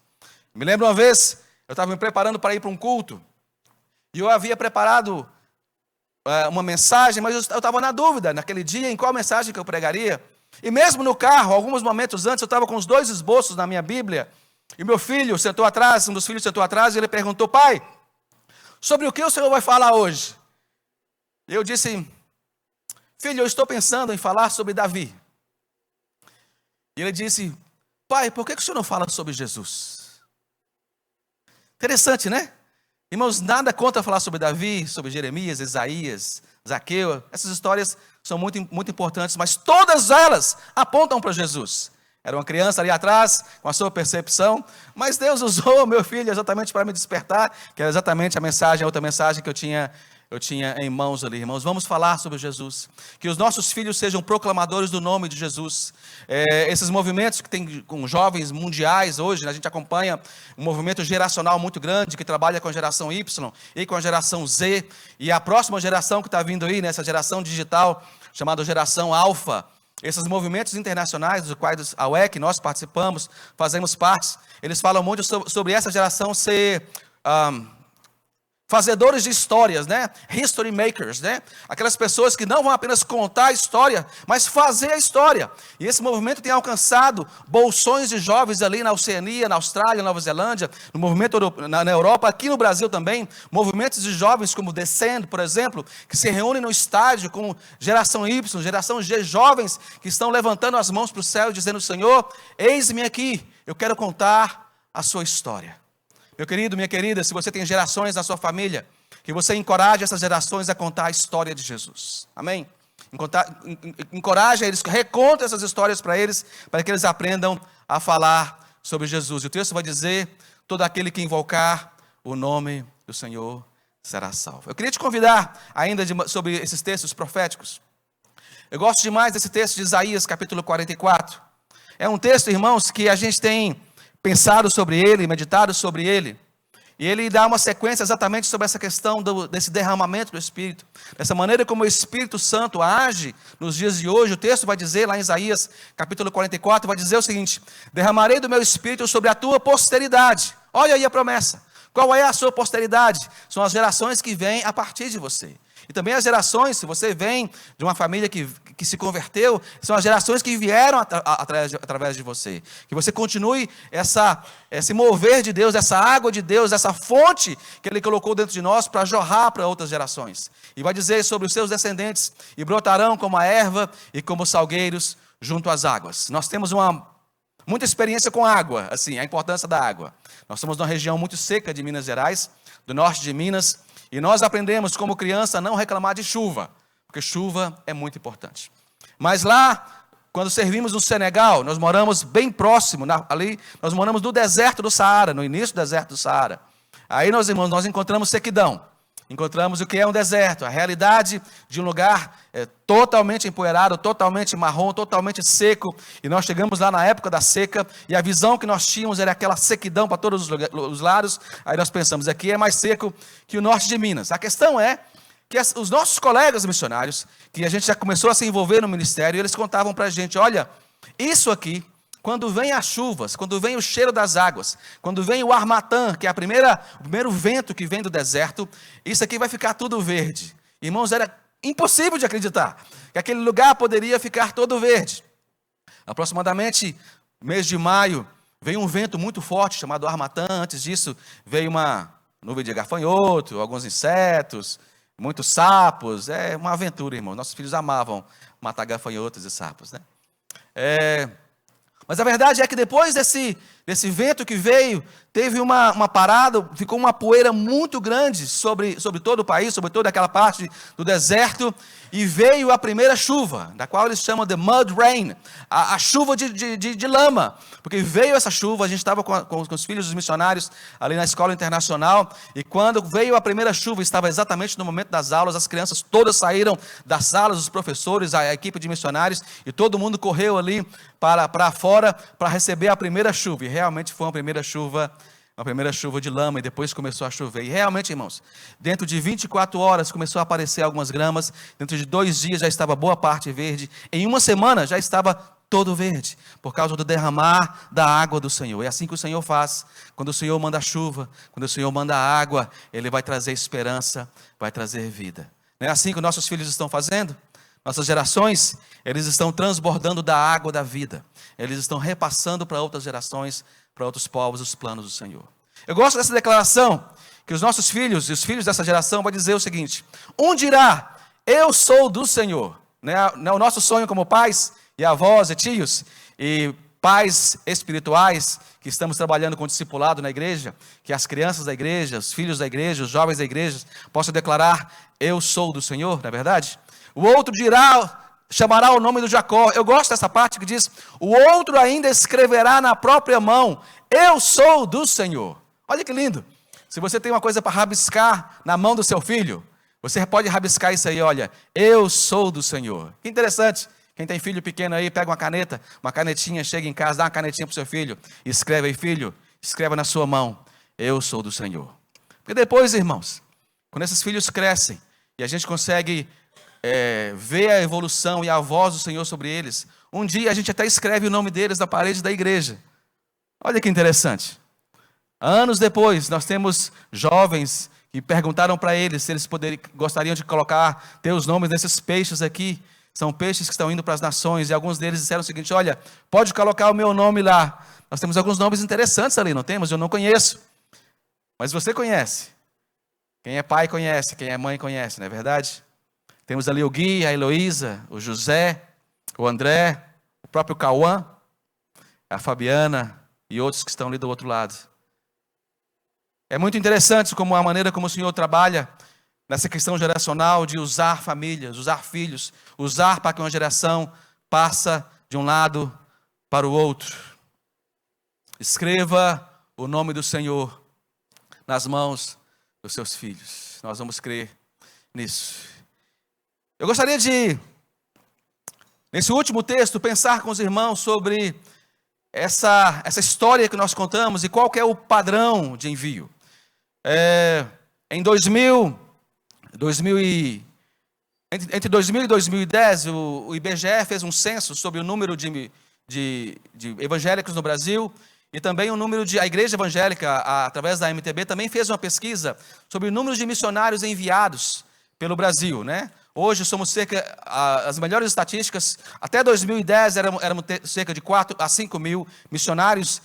Me lembro uma vez, eu estava me preparando para ir para um culto, e eu havia preparado uma mensagem, mas eu estava na dúvida, naquele dia, em qual mensagem que eu pregaria. E mesmo no carro, alguns momentos antes, eu estava com os 2 esboços na minha Bíblia, e meu filho sentou atrás, um dos filhos sentou atrás, e ele perguntou: pai, sobre o que o Senhor vai falar hoje? E eu disse: filho, eu estou pensando em falar sobre Davi. E ele disse: pai, por que o Senhor não fala sobre Jesus? Interessante, né? Irmãos, nada contra falar sobre Davi, sobre Jeremias, Isaías, Zaqueu. Essas histórias são muito, muito importantes, mas todas elas apontam para Jesus. Era uma criança ali atrás, com a sua percepção, mas Deus usou meu filho exatamente para me despertar, que era exatamente a outra mensagem que eu tinha em mãos ali. Irmãos, vamos falar sobre Jesus. Que os nossos filhos sejam proclamadores do nome de Jesus. Esses movimentos que tem com jovens mundiais hoje, né, a gente acompanha um movimento geracional muito grande, que trabalha com a geração Y e com a geração Z, e a próxima geração que está vindo aí, nessa geração digital, chamada geração Alfa. Esses movimentos internacionais, dos quais a UEC, nós participamos, fazemos parte, eles falam muito sobre essa geração ser fazedores de histórias, né? History makers, né? Aquelas pessoas que não vão apenas contar a história, mas fazer a história. E esse movimento tem alcançado bolsões de jovens ali na Oceania, na Austrália, na Nova Zelândia, no movimento na Europa, aqui no Brasil também, movimentos de jovens como Descend, por exemplo, que se reúnem no estádio com geração Y, geração G, jovens que estão levantando as mãos para o céu e dizendo: Senhor, eis-me aqui, eu quero contar a sua história. Meu querido, minha querida, se você tem gerações na sua família, que você encoraje essas gerações a contar a história de Jesus. Amém? Encoraje eles, reconta essas histórias para eles, para que eles aprendam a falar sobre Jesus. E o texto vai dizer: todo aquele que invocar o nome do Senhor será salvo. Eu queria te convidar ainda sobre esses textos proféticos. Eu gosto demais desse texto de Isaías, capítulo 44. É um texto, irmãos, que a gente tem pensado sobre ele, meditado sobre ele, e ele dá uma sequência exatamente sobre essa questão desse derramamento do Espírito, dessa maneira como o Espírito Santo age nos dias de hoje. O texto vai dizer, lá em Isaías, capítulo 44, vai dizer o seguinte: derramarei do meu Espírito sobre a tua posteridade. Olha aí a promessa. Qual é a sua posteridade? São as gerações que vêm a partir de você. E também as gerações, se você vem de uma família que se converteu, são as gerações que vieram através de você. Que você continue esse mover de Deus, essa água de Deus, essa fonte que Ele colocou dentro de nós para jorrar para outras gerações. E vai dizer sobre os seus descendentes: e brotarão como a erva e como os salgueiros junto às águas. Nós temos muita experiência com água, assim, a importância da água. Nós somos numa região muito seca de Minas Gerais, do norte de Minas, e nós aprendemos como criança a não reclamar de chuva, porque chuva é muito importante. Mas lá, quando servimos no Senegal, nós moramos bem próximo, ali, nós moramos no deserto do Saara, no início do deserto do Saara. Aí, meus irmãos, nós encontramos sequidão. Encontramos o que é um deserto, a realidade de um lugar totalmente empoeirado, totalmente marrom, totalmente seco. E nós chegamos lá na época da seca, e a visão que nós tínhamos era aquela sequidão para todos os lados. Aí nós pensamos: aqui é mais seco que o norte de Minas. A questão é que os nossos colegas missionários, que a gente já começou a se envolver no ministério, eles contavam para a gente: olha, isso aqui, quando vem as chuvas, quando vem o cheiro das águas, quando vem o harmatã, que é o primeiro vento que vem do deserto, isso aqui vai ficar tudo verde. Irmãos, era impossível de acreditar que aquele lugar poderia ficar todo verde. Aproximadamente mês de maio, veio um vento muito forte chamado harmatã. Antes disso, veio uma nuvem de gafanhoto, alguns insetos, muitos sapos. É uma aventura, irmão. Nossos filhos amavam matar gafanhotos e sapos, né? Mas a verdade é que depois desse vento que veio, teve uma parada, ficou uma poeira muito grande sobre todo o país, sobre toda aquela parte do deserto, e veio a primeira chuva, da qual eles chamam de mud rain, a chuva de lama, porque veio essa chuva. A gente estava com os filhos dos missionários ali na escola internacional, e quando veio a primeira chuva, estava exatamente no momento das aulas, as crianças todas saíram das salas, os professores, a equipe de missionários, e todo mundo correu ali para fora para receber a primeira chuva, e realmente foi uma primeira chuva uma primeira chuva de lama e depois começou a chover. E realmente, irmãos, dentro de 24 horas começou a aparecer algumas gramas, dentro de 2 dias já estava boa parte verde, em uma semana já estava todo verde, por causa do derramar da água do Senhor. É assim que o Senhor faz. Quando o Senhor manda chuva, quando o Senhor manda água, Ele vai trazer esperança, vai trazer vida. Não é assim que nossos filhos estão fazendo? Nossas gerações, eles estão transbordando da água da vida. Eles estão repassando para outras gerações, para outros povos, os planos do Senhor. Eu gosto dessa declaração, que os nossos filhos e os filhos dessa geração vão dizer o seguinte: um dirá, eu sou do Senhor. Não é o nosso sonho como pais e avós e tios e pais espirituais que estamos trabalhando com discipulado na igreja, que as crianças da igreja, os filhos da igreja, os jovens da igreja possam declarar, eu sou do Senhor, não é verdade? O outro dirá, chamará o nome do Jacó. Eu gosto dessa parte que diz, o outro ainda escreverá na própria mão, eu sou do Senhor. Olha que lindo. Se você tem uma coisa para rabiscar na mão do seu filho, você pode rabiscar isso aí, olha, eu sou do Senhor. Que interessante. Quem tem filho pequeno aí, pega uma caneta, uma canetinha, chega em casa, dá uma canetinha para o seu filho, e escreve aí, filho, escreva na sua mão, eu sou do Senhor. Porque depois, irmãos, quando esses filhos crescem, e a gente consegue ver a evolução e a voz do Senhor sobre eles, um dia a gente até escreve o nome deles na parede da igreja. Olha que interessante. Anos depois, nós temos jovens que perguntaram para eles se eles gostariam de ter os nomes desses peixes aqui. São peixes que estão indo para as nações, e alguns deles disseram o seguinte, olha, pode colocar o meu nome lá. Nós temos alguns nomes interessantes ali, não temos? Eu não conheço. Mas você conhece. Quem é pai conhece, quem é mãe conhece, não é verdade? Temos ali o Gui, a Heloísa, o José, o André, o próprio Cauã, a Fabiana e outros que estão ali do outro lado. É muito interessante como a maneira como o Senhor trabalha nessa questão geracional de usar famílias, usar filhos, usar para que uma geração passa de um lado para o outro. Escreva o nome do Senhor nas mãos dos seus filhos. Nós vamos crer nisso. Eu gostaria de, nesse último texto, pensar com os irmãos sobre essa história que nós contamos e qual que é o padrão de envio. Em 2000 entre 2000 e 2010, o IBGE fez um censo sobre o número de evangélicos no Brasil e também o número a Igreja Evangélica, através da MTB, também fez uma pesquisa sobre o número de missionários enviados pelo Brasil, né? Hoje somos as melhores estatísticas, até 2010 éramos cerca de 4 a 5 mil missionários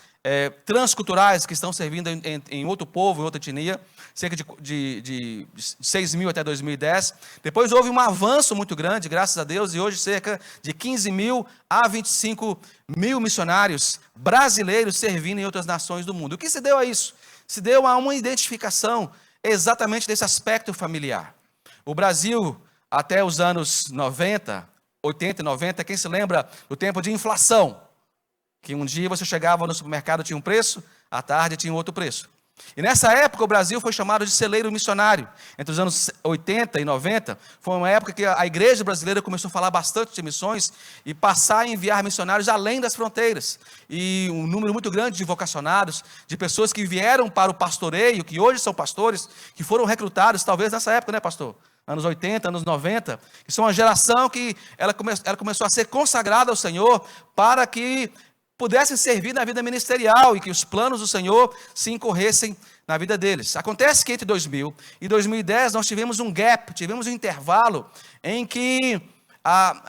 transculturais que estão servindo em outro povo, em outra etnia, cerca de 6 mil até 2010. Depois houve um avanço muito grande, graças a Deus, e hoje cerca de 15 mil a 25 mil missionários brasileiros servindo em outras nações do mundo. O que se deu a isso? Se deu a uma identificação exatamente desse aspecto familiar. O Brasil, até os anos 90, 80 e 90, quem se lembra do tempo de inflação? Que um dia você chegava no supermercado, tinha um preço, à tarde tinha outro preço. E nessa época o Brasil foi chamado de celeiro missionário. Entre os anos 80 e 90, foi uma época que a igreja brasileira começou a falar bastante de missões e passar a enviar missionários além das fronteiras. E um número muito grande de vocacionados, de pessoas que vieram para o pastoreio, que hoje são pastores, que foram recrutados, talvez nessa época, né, pastor? Anos 80, anos 90, que são uma geração que ela começou a ser consagrada ao Senhor para que pudessem servir na vida ministerial e que os planos do Senhor se incorressem na vida deles. Acontece que entre 2000 e 2010 nós tivemos um gap, tivemos um intervalo em que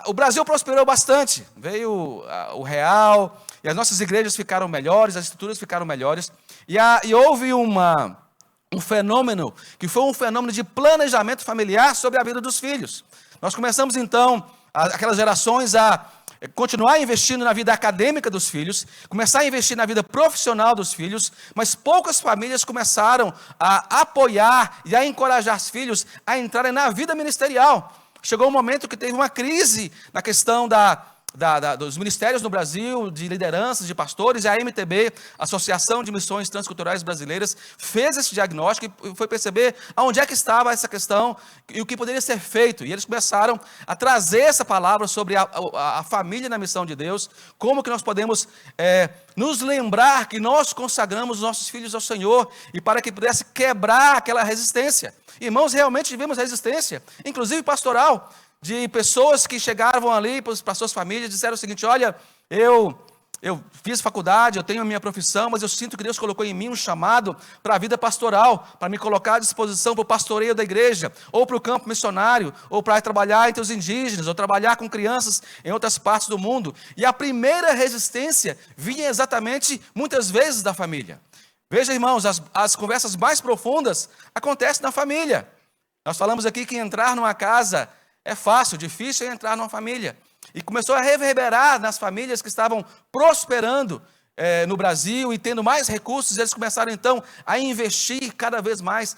o Brasil prosperou bastante. Veio o real e as nossas igrejas ficaram melhores, as estruturas ficaram melhores e houve um fenômeno que foi um fenômeno de planejamento familiar sobre a vida dos filhos. Nós começamos então, aquelas gerações a continuar investindo na vida acadêmica dos filhos, começar a investir na vida profissional dos filhos, mas poucas famílias começaram a apoiar e a encorajar os filhos a entrarem na vida ministerial. Chegou um momento que teve uma crise na questão dos ministérios no Brasil, de lideranças, de pastores, e a MTB, Associação de Missões Transculturais Brasileiras, fez esse diagnóstico e foi perceber aonde é que estava essa questão e o que poderia ser feito. E eles começaram a trazer essa palavra sobre a família na missão de Deus, como que nós podemos nos lembrar que nós consagramos os nossos filhos ao Senhor, e para que pudesse quebrar aquela resistência. Irmãos, realmente tivemos resistência, inclusive pastoral, de pessoas que chegavam ali para suas famílias e disseram o seguinte: olha, eu fiz faculdade, eu tenho a minha profissão, mas eu sinto que Deus colocou em mim um chamado para a vida pastoral, para me colocar à disposição para o pastoreio da igreja, ou para o campo missionário, ou para trabalhar entre os indígenas, ou trabalhar com crianças em outras partes do mundo. E a primeira resistência vinha exatamente, muitas vezes, da família. Veja, irmãos, as conversas mais profundas acontecem na família. Nós falamos aqui que entrar numa casa é fácil, difícil é entrar numa família. E começou a reverberar nas famílias que estavam prosperando no Brasil e tendo mais recursos. Eles começaram então a investir cada vez mais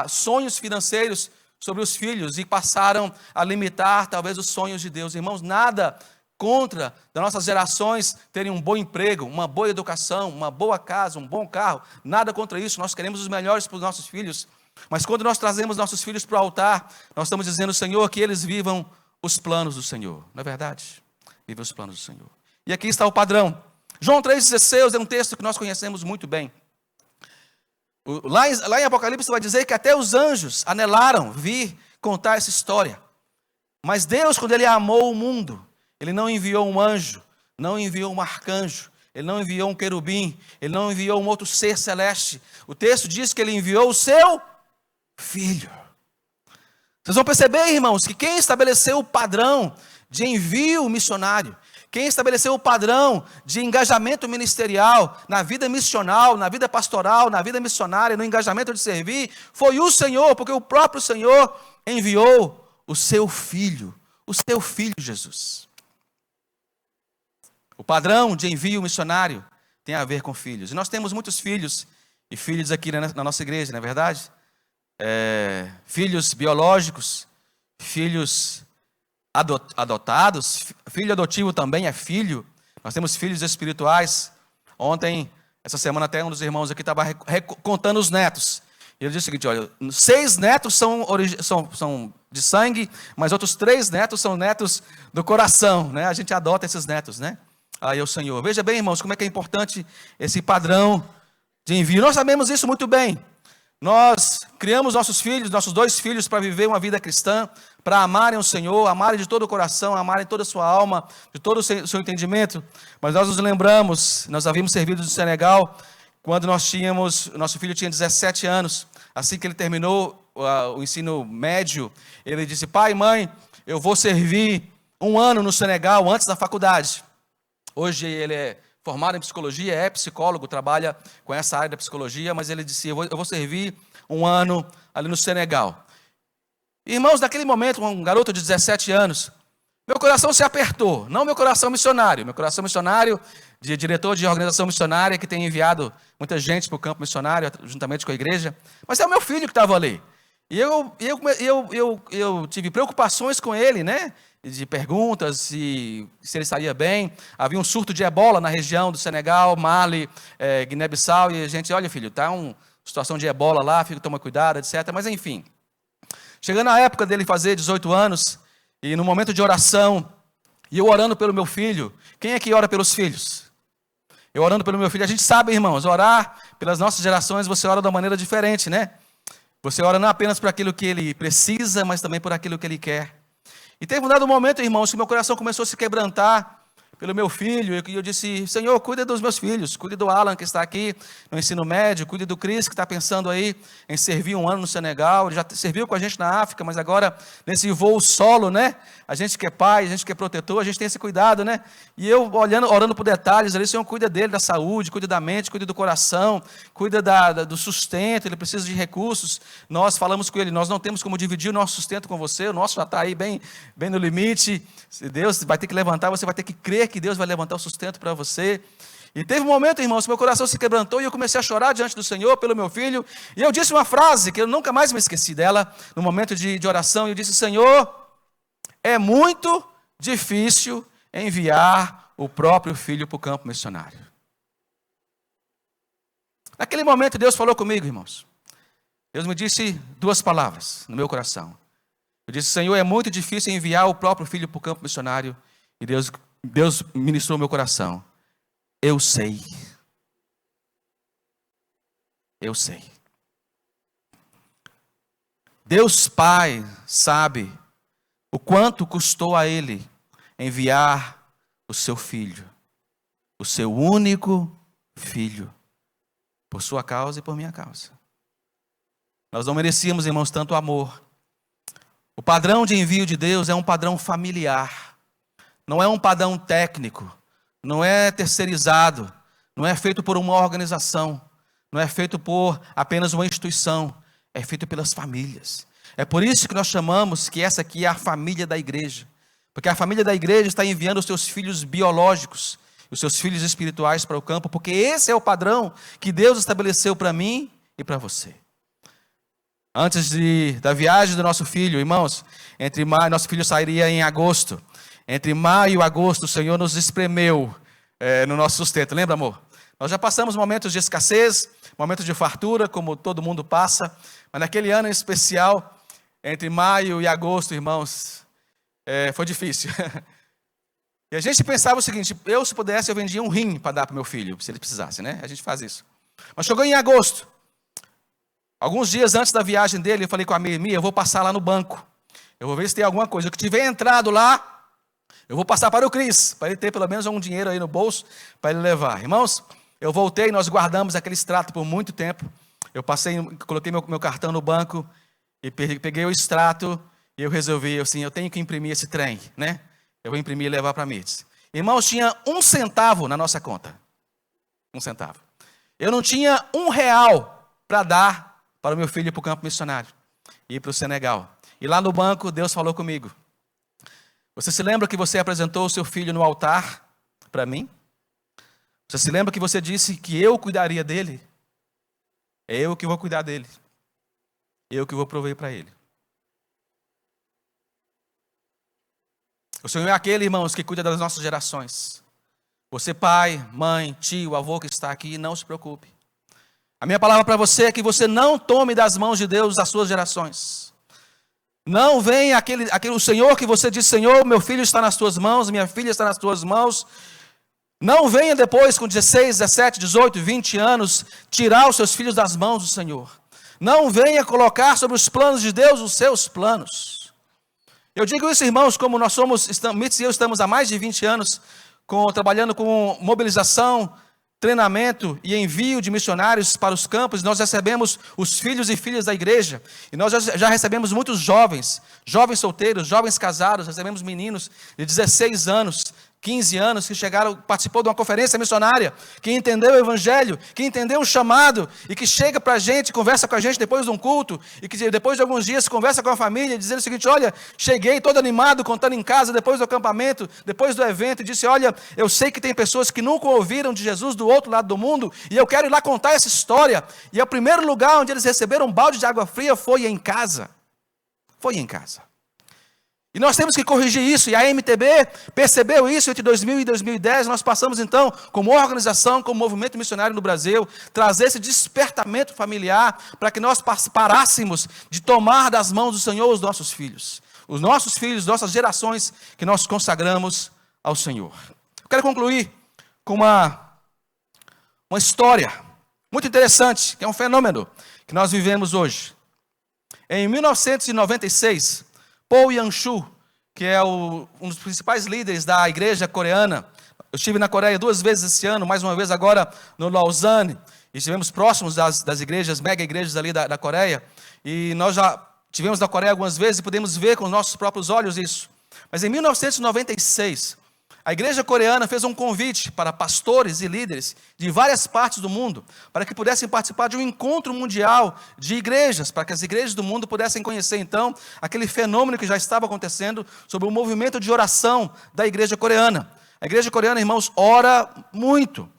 sonhos financeiros sobre os filhos e passaram a limitar talvez os sonhos de Deus. Irmãos, nada contra das nossas gerações terem um bom emprego, uma boa educação, uma boa casa, um bom carro. Nada contra isso, nós queremos os melhores para os nossos filhos. Mas quando nós trazemos nossos filhos para o altar, nós estamos dizendo, Senhor, que eles vivam os planos do Senhor. Não é verdade? Vivam os planos do Senhor. E aqui está o padrão. João 3,16 é um texto que nós conhecemos muito bem. Lá em Apocalipse vai dizer que até os anjos anelaram vir contar essa história. Mas Deus, quando Ele amou o mundo, Ele não enviou um anjo, não enviou um arcanjo, Ele não enviou um querubim, Ele não enviou um outro ser celeste. O texto diz que Ele enviou o seu Filho. Vocês vão perceber, irmãos, que quem estabeleceu o padrão de envio missionário, quem estabeleceu o padrão de engajamento ministerial, na vida missional, na vida pastoral, na vida missionária, no engajamento de servir, foi o Senhor, porque o próprio Senhor enviou o seu Filho Jesus. O padrão de envio missionário tem a ver com filhos. E nós temos muitos filhos e filhos aqui na nossa igreja, não é verdade? Filhos biológicos, filhos adotados, filho adotivo também é filho. Nós temos filhos espirituais. Ontem, essa semana, até um dos irmãos aqui estava contando os netos. E ele disse o seguinte: olha, 6 netos são de sangue, mas outros 3 netos são netos do coração, né? A gente adota esses netos, né? Aí o Senhor. Veja bem, irmãos, como é que é importante esse padrão de envio. Nós sabemos isso muito bem. Nós criamos nossos filhos, nossos 2 filhos, para viver uma vida cristã, para amarem o Senhor, amarem de todo o coração, amarem toda a sua alma, de todo o seu entendimento. Mas nós nos lembramos, nós havíamos servido no Senegal, quando nosso filho tinha 17 anos. Assim que ele terminou o ensino médio, ele disse: pai, mãe, eu vou servir 1 ano no Senegal antes da faculdade. Hoje ele é formado em psicologia, é psicólogo, trabalha com essa área da psicologia, mas ele disse: eu vou servir 1 ano ali no Senegal. Irmãos, naquele momento, um garoto de 17 anos, meu coração se apertou. Não meu coração missionário de diretor de organização missionária que tem enviado muita gente para o campo missionário, juntamente com a igreja, mas é o meu filho que estava ali. E eu tive preocupações com ele, né? De perguntas, se ele estaria bem. Havia um surto de ebola na região do Senegal, Mali, Guiné-Bissau, e a gente, olha, filho, está uma situação de ebola lá, filho, toma cuidado, etc. Mas enfim, chegando a época dele fazer 18 anos, e no momento de oração, e eu orando pelo meu filho. Quem é que ora pelos filhos? Eu orando pelo meu filho. A gente sabe, irmãos, orar pelas nossas gerações, você ora de uma maneira diferente, né? Você ora não apenas por aquilo que ele precisa, mas também por aquilo que ele quer. E teve um dado momento, irmãos, que meu coração começou a se quebrantar pelo meu filho, e eu disse: Senhor, cuida dos meus filhos, cuide do Alan, que está aqui no ensino médio, cuide do Cris, que está pensando aí em servir 1 ano no Senegal. Ele já serviu com a gente na África, mas agora nesse voo solo, né? A gente que é pai, a gente que é protetor, a gente tem esse cuidado, né? E eu orando por detalhes ali: Senhor, cuida dele, da saúde, cuida da mente, cuida do coração, cuida do sustento, ele precisa de recursos. Nós falamos com ele: nós não temos como dividir o nosso sustento com você, o nosso já está aí bem no limite. Se Deus vai ter que levantar, você vai ter que crer que Deus vai levantar o sustento para você. E teve um momento, irmãos, que meu coração se quebrantou e eu comecei a chorar diante do Senhor pelo meu filho. E eu disse uma frase que eu nunca mais me esqueci dela, no momento de oração. Eu disse: Senhor, é muito difícil enviar o próprio filho para o campo missionário. Naquele momento Deus falou comigo, irmãos. Deus me disse 2 palavras no meu coração. Eu disse: Senhor, é muito difícil enviar o próprio filho para o campo missionário. E Deus ministrou meu coração. Eu sei. Eu sei. Deus Pai sabe o quanto custou a Ele enviar o seu filho, o seu único filho, por sua causa e por minha causa. Nós não merecíamos, irmãos, tanto amor. O padrão de envio de Deus é um padrão familiar, não é um padrão técnico, não é terceirizado, não é feito por uma organização, não é feito por apenas uma instituição, é feito pelas famílias. É por isso que nós chamamos que essa aqui é a família da igreja, porque a família da igreja está enviando os seus filhos biológicos, os seus filhos espirituais para o campo, porque esse é o padrão que Deus estabeleceu para mim e para você. Antes da viagem do nosso filho, irmãos, entre maio, nosso filho sairia em agosto. Entre maio e agosto, o Senhor nos espremeu no nosso sustento. Lembra, amor? Nós já passamos momentos de escassez, momentos de fartura, como todo mundo passa. Mas naquele ano em especial, entre maio e agosto, irmãos, foi difícil. E a gente pensava o seguinte: se pudesse, eu vendia um rim para dar para o meu filho, se ele precisasse, né? A gente faz isso. Mas chegou em agosto. Alguns dias antes da viagem dele, eu falei com a Mia: eu vou passar lá no banco. Eu vou ver se tem alguma coisa. O que tiver entrado lá, eu vou passar para o Cris, para ele ter pelo menos algum dinheiro aí no bolso, para ele levar. Irmãos, eu voltei, nós guardamos aquele extrato por muito tempo. Eu coloquei meu cartão no banco, e peguei o extrato, e eu resolvi, eu tenho que imprimir esse trem, né? Eu vou imprimir e levar para a Mirtz. Irmãos, tinha 1 centavo na nossa conta. 1 centavo. Eu não tinha R$1 para dar para o meu filho ir para o campo missionário, ir para o Senegal. E lá no banco, Deus falou comigo: você se lembra que você apresentou o seu filho no altar para mim? Você se lembra que você disse que eu cuidaria dele? É eu que vou cuidar dele. Eu que vou prover para ele. O Senhor é aquele, irmãos, que cuida das nossas gerações. Você, pai, mãe, tio, avô que está aqui, não se preocupe. A minha palavra para você é que você não tome das mãos de Deus as suas gerações. Não venha o Senhor que você diz: Senhor, meu filho está nas tuas mãos, minha filha está nas tuas mãos. Não venha depois com 16, 17, 18, 20 anos tirar os seus filhos das mãos do Senhor. Não venha colocar sobre os planos de Deus os seus planos. Eu digo isso, irmãos, como nós Mirtz e eu estamos há mais de 20 anos trabalhando com mobilização, treinamento e envio de missionários para os campos. Nós recebemos os filhos e filhas da igreja, e nós já recebemos muitos jovens solteiros, jovens casados, recebemos meninos de 16 anos, 15 anos, que participou de uma conferência missionária, que entendeu o evangelho, que entendeu o chamado, e que chega para a gente, conversa com a gente depois de um culto, e que depois de alguns dias conversa com a família, dizendo o seguinte: olha, cheguei todo animado, contando em casa, depois do acampamento, depois do evento, e disse: olha, eu sei que tem pessoas que nunca ouviram de Jesus do outro lado do mundo, e eu quero ir lá contar essa história. E o primeiro lugar onde eles receberam um balde de água fria foi em casa. Foi em casa. E nós temos que corrigir isso, e a MTB percebeu isso. Entre 2000 e 2010, nós passamos então, como organização, como movimento missionário no Brasil, trazer esse despertamento familiar, para que nós parássemos de tomar das mãos do Senhor os nossos filhos, nossas gerações que nós consagramos ao Senhor. Eu quero concluir com uma história muito interessante, que é um fenômeno que nós vivemos hoje. Em 1996, Paul Yanshu, que é um dos principais líderes da igreja coreana. Eu estive na Coreia 2 vezes esse ano, mais uma vez agora no Lausanne, e estivemos próximos das igrejas, mega igrejas ali da Coreia, e nós já estivemos na Coreia algumas vezes e podemos ver com os nossos próprios olhos isso. Mas em 1996, a igreja coreana fez um convite para pastores e líderes de várias partes do mundo, para que pudessem participar de um encontro mundial de igrejas, para que as igrejas do mundo pudessem conhecer então aquele fenômeno que já estava acontecendo sobre o movimento de oração da igreja coreana. A igreja coreana, irmãos, ora muito.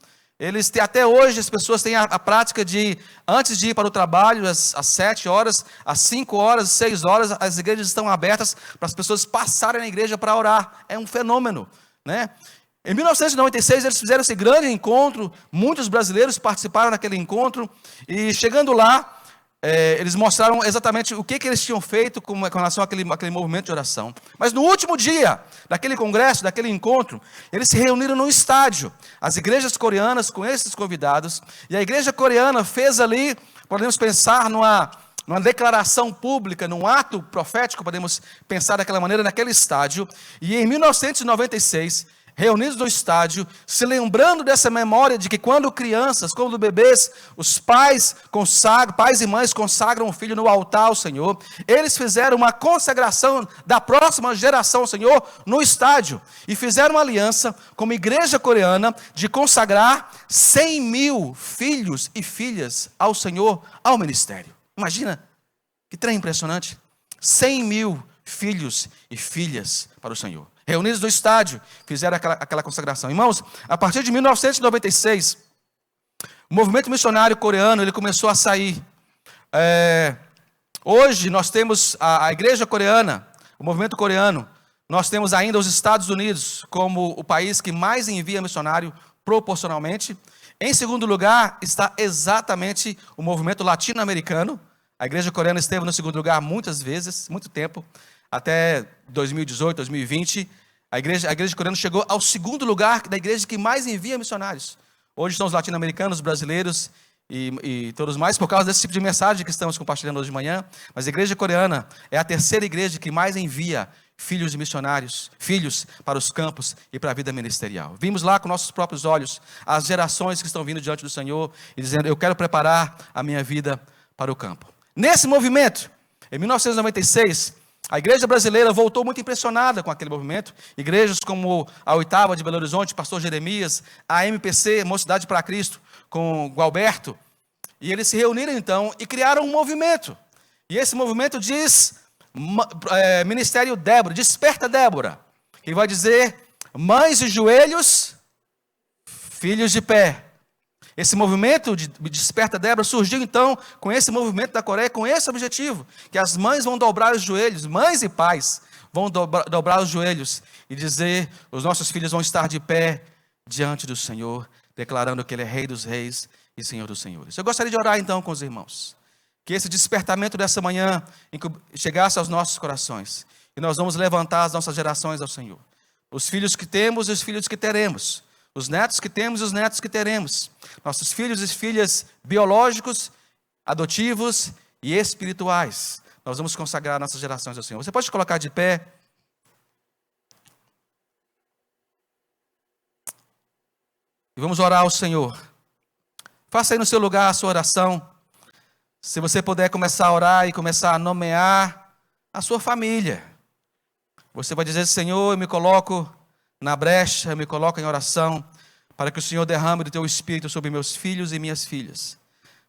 Até hoje as pessoas têm a prática de, antes de ir para o trabalho, às 7 horas, às 5 horas, 6 horas, as igrejas estão abertas para as pessoas passarem na igreja para orar. É um fenômeno né? Em 1996, eles fizeram esse grande encontro, muitos brasileiros participaram daquele encontro, e chegando lá, eles mostraram exatamente o que eles tinham feito com relação àquele movimento de oração. Mas no último dia daquele congresso, daquele encontro, eles se reuniram no estádio, as igrejas coreanas com esses convidados, e a igreja coreana fez ali, podemos pensar numa declaração pública, num ato profético, podemos pensar daquela maneira, naquele estádio, e em 1996, reunidos no estádio, se lembrando dessa memória de que quando crianças, quando bebês, os pais e mães consagram o filho no altar ao Senhor, eles fizeram uma consagração da próxima geração ao Senhor no estádio, e fizeram uma aliança como igreja coreana de consagrar 100 mil filhos e filhas ao Senhor, ao ministério. Imagina, que trem impressionante, 100 mil filhos e filhas para o Senhor. Reunidos no estádio, fizeram aquela consagração. Irmãos, a partir de 1996, o movimento missionário coreano ele começou a sair. Hoje nós temos a igreja coreana, o movimento coreano, nós temos ainda os Estados Unidos como o país que mais envia missionário proporcionalmente. Em segundo lugar está exatamente o movimento latino-americano. A igreja coreana esteve no segundo lugar muitas vezes, muito tempo, até 2018, 2020. A igreja coreana chegou ao segundo lugar da igreja que mais envia missionários. Hoje são os latino-americanos, brasileiros e todos mais, por causa desse tipo de mensagem que estamos compartilhando hoje de manhã. Mas a igreja coreana é a terceira igreja que mais envia filhos de missionários, filhos para os campos e para a vida ministerial. Vimos lá com nossos próprios olhos as gerações que estão vindo diante do Senhor e dizendo, eu quero preparar a minha vida para o campo. Nesse movimento, em 1996, a igreja brasileira voltou muito impressionada com aquele movimento. Igrejas como a Oitava de Belo Horizonte, Pastor Jeremias, a MPC, Mocidade para Cristo, com Gualberto. E eles se reuniram então e criaram um movimento. E esse movimento diz, Ministério Débora, Desperta Débora. Que vai dizer, mães de joelhos, filhos de pé. Esse movimento de Desperta Débora surgiu então com esse movimento da Coreia, com esse objetivo, que as mães vão dobrar os joelhos, mães e pais vão dobrar os joelhos e dizer, os nossos filhos vão estar de pé diante do Senhor, declarando que Ele é Rei dos Reis e Senhor dos Senhores. Eu gostaria de orar então com os irmãos, que esse despertamento dessa manhã chegasse aos nossos corações, e nós vamos levantar as nossas gerações ao Senhor, os filhos que temos e os filhos que teremos, os netos que temos e os netos que teremos, nossos filhos e filhas biológicos, adotivos e espirituais. Nós vamos consagrar nossas gerações ao Senhor. Você pode colocar de pé. E vamos orar ao Senhor. Faça aí no seu lugar a sua oração. Se você puder começar a orar e começar a nomear a sua família. Você vai dizer, Senhor, eu me coloco na brecha, eu me coloco em oração, para que o Senhor derrame do Teu Espírito sobre meus filhos e minhas filhas.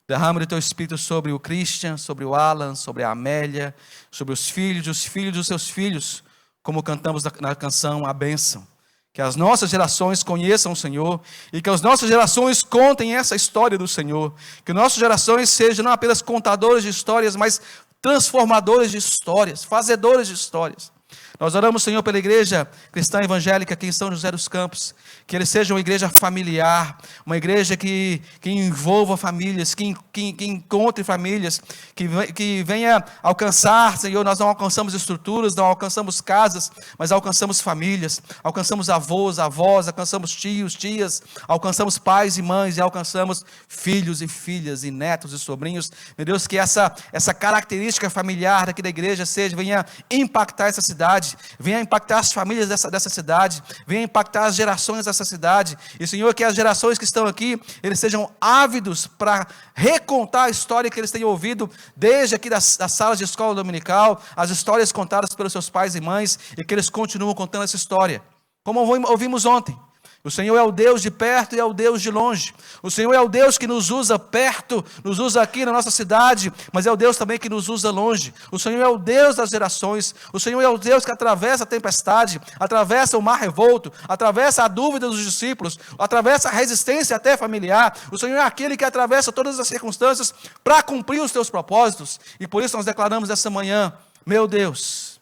Derrame do Teu Espírito sobre o Christian, sobre o Alan, sobre a Amélia, sobre os filhos dos seus filhos, como cantamos na canção A Bênção. Que as nossas gerações conheçam o Senhor e que as nossas gerações contem essa história do Senhor. Que nossas gerações sejam não apenas contadores de histórias, mas transformadores de histórias, fazedores de histórias. Nós oramos, Senhor, pela igreja cristã evangélica aqui em São José dos Campos, que eles sejam uma igreja familiar, uma igreja que envolva famílias, que encontre famílias, que venha alcançar, Senhor, nós não alcançamos estruturas, não alcançamos casas, mas alcançamos famílias, alcançamos avós, alcançamos tios, tias, alcançamos pais e mães, e alcançamos filhos e filhas, e netos e sobrinhos. Meu Deus, que essa característica familiar daqui da igreja venha impactar essa cidade, venha impactar as famílias dessa cidade, venha impactar as gerações dessa cidade, e Senhor, que as gerações que estão aqui, eles sejam ávidos para recontar a história que eles têm ouvido, desde aqui das salas de escola dominical, as histórias contadas pelos seus pais e mães, e que eles continuam contando essa história, como ouvimos ontem. O Senhor é o Deus de perto e é o Deus de longe. O Senhor é o Deus que nos usa perto, nos usa aqui na nossa cidade, mas é o Deus também que nos usa longe. O Senhor é o Deus das gerações. O Senhor é o Deus que atravessa a tempestade, atravessa o mar revolto, atravessa a dúvida dos discípulos, atravessa a resistência até familiar. O Senhor é aquele que atravessa todas as circunstâncias para cumprir os teus propósitos. E por isso nós declaramos essa manhã, meu Deus,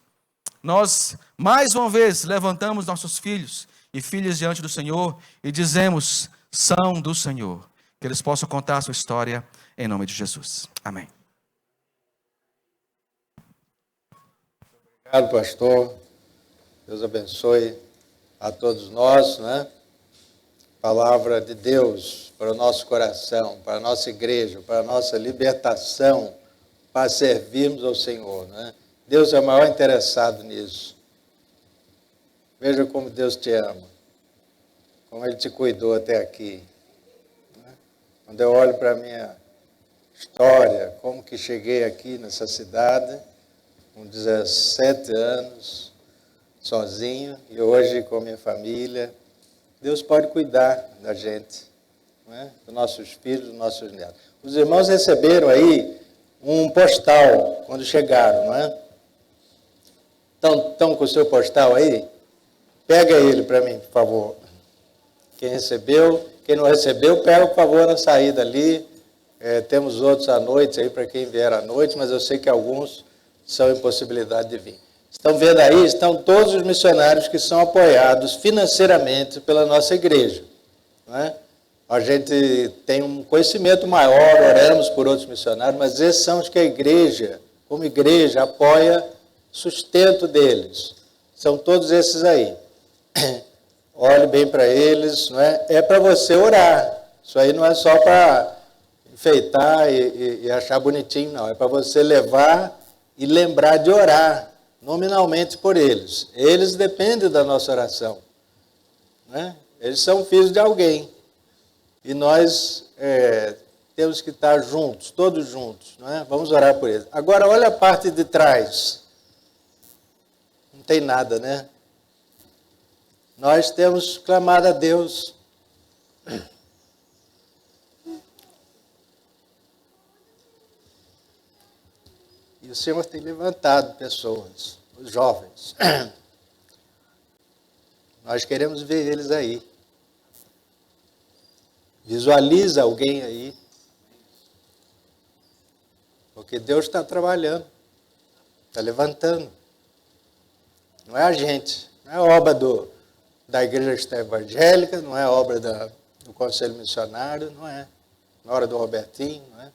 nós mais uma vez levantamos nossos filhos e filhas diante do Senhor e dizemos, são do Senhor. Que eles possam contar a sua história em nome de Jesus. Amém. Obrigado, pastor. Deus abençoe a todos nós, né? Palavra de Deus para o nosso coração, para a nossa igreja, para a nossa libertação, para servirmos ao Senhor, né? Deus é o maior interessado nisso. Veja como Deus te ama, como Ele te cuidou até aqui. Né? Quando eu olho para a minha história, como que cheguei aqui nessa cidade, com 17 anos, sozinho, e hoje com a minha família, Deus pode cuidar da gente, não é? Dos nossos filhos, dos nossos netos. Os irmãos receberam aí um postal quando chegaram, não é? Estão com o seu postal aí? Pega ele para mim, por favor. Quem recebeu, quem não recebeu, pega, por favor, na saída ali. Temos outros à noite aí para quem vier à noite, mas eu sei que alguns são impossibilidade de vir. Estão vendo aí? Estão todos os missionários que são apoiados financeiramente pela nossa igreja. Não é? A gente tem um conhecimento maior, oramos por outros missionários, mas esses são os que a igreja, como igreja, apoia sustento deles. São todos esses aí. Olhe bem para eles, não é? É para você orar. Isso aí não é só para enfeitar e achar bonitinho, não. É para você levar e lembrar de orar nominalmente por eles. Eles dependem da nossa oração, né? Eles são filhos de alguém. E nós temos que estar juntos, todos juntos, não é? Vamos orar por eles. Agora, olha a parte de trás. Não tem nada, né? Nós temos clamado a Deus. E o Senhor tem levantado pessoas, os jovens. Nós queremos ver eles aí. Visualiza alguém aí. Porque Deus está trabalhando, está levantando. Não é a gente, não é obra da Igreja Cristã Evangélica, não é obra do Conselho Missionário, não é. Na hora do Robertinho, não é.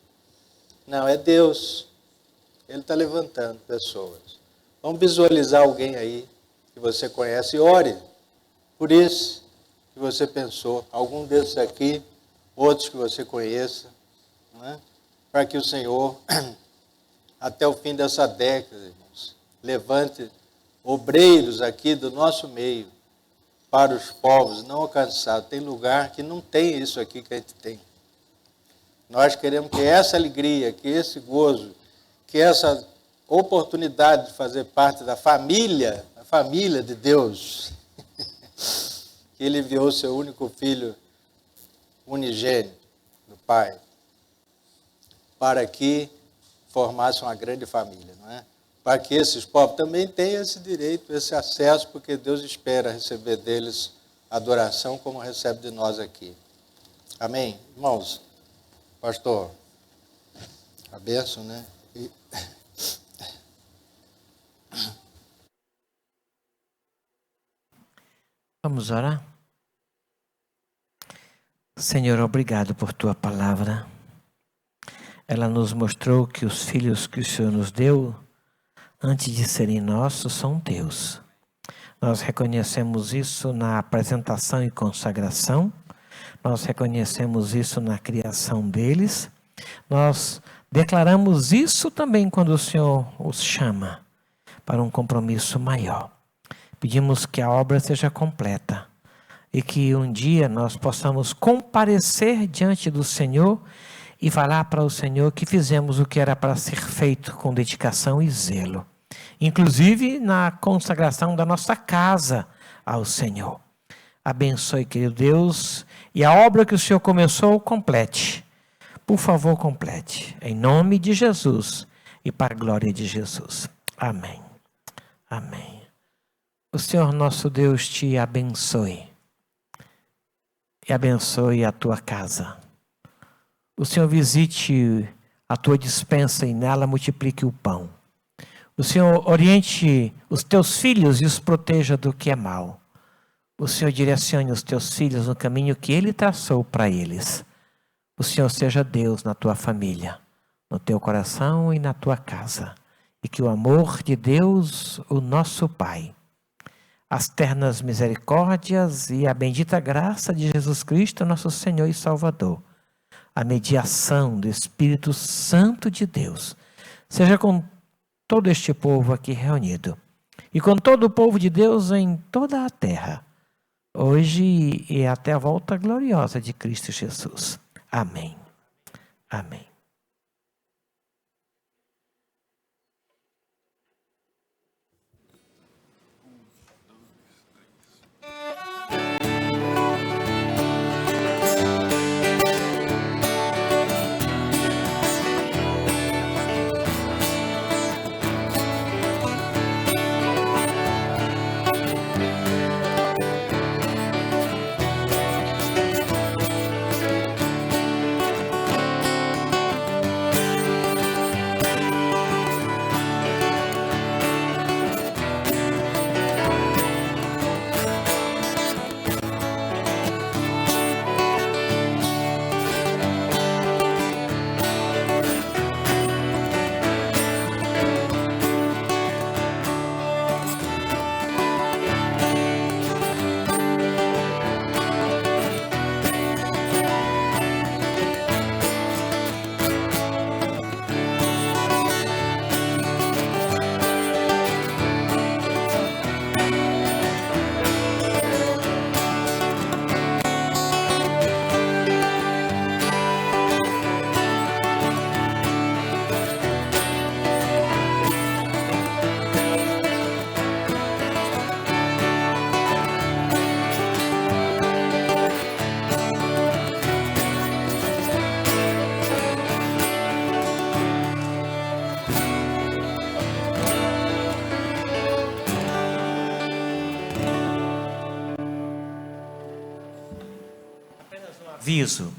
Não, é Deus. Ele está levantando pessoas. Vamos visualizar alguém aí que você conhece e ore por isso que você pensou. Algum desses aqui, outros que você conheça, não é? Para que o Senhor, até o fim dessa década, irmãos, levante obreiros aqui do nosso meio para os povos não alcançados. Tem lugar que não tem isso aqui que a gente tem. Nós queremos que essa alegria, que esse gozo, que essa oportunidade de fazer parte da família de Deus, que Ele enviou seu único filho unigênito do Pai, para que formasse uma grande família, não é? Para que esses povos também tenham esse direito, esse acesso, porque Deus espera receber deles adoração como recebe de nós aqui. Amém? Irmãos, pastor, a bênção, né? Vamos orar? Senhor, obrigado por Tua palavra. Ela nos mostrou que os filhos que o Senhor nos deu, antes de serem nossos, são Teus. Nós reconhecemos isso na apresentação e consagração. Nós reconhecemos isso na criação deles. Nós declaramos isso também quando o Senhor os chama para um compromisso maior. Pedimos que a obra seja completa e que um dia nós possamos comparecer diante do Senhor e falar para o Senhor que fizemos o que era para ser feito com dedicação e zelo. Inclusive na consagração da nossa casa ao Senhor. Abençoe, querido Deus, e a obra que o Senhor começou, complete. Por favor, complete. Em nome de Jesus e para a glória de Jesus. Amém. Amém. O Senhor nosso Deus te abençoe. E abençoe a tua casa. O Senhor visite a tua despensa e nela multiplique o pão. O Senhor oriente os teus filhos e os proteja do que é mal. O Senhor direcione os teus filhos no caminho que Ele traçou para eles. O Senhor seja Deus na tua família, no teu coração e na tua casa. E que o amor de Deus, o nosso Pai, as ternas misericórdias e a bendita graça de Jesus Cristo, nosso Senhor e Salvador, a mediação do Espírito Santo de Deus, seja com todo este povo aqui reunido e com todo o povo de Deus em toda a terra, hoje e até a volta gloriosa de Cristo Jesus. Amém. Amém. Aviso,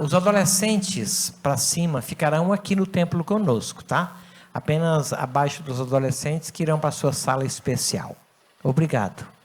os adolescentes para cima ficarão aqui no templo conosco, tá? Apenas abaixo dos adolescentes que irão para a sua sala especial. Obrigado.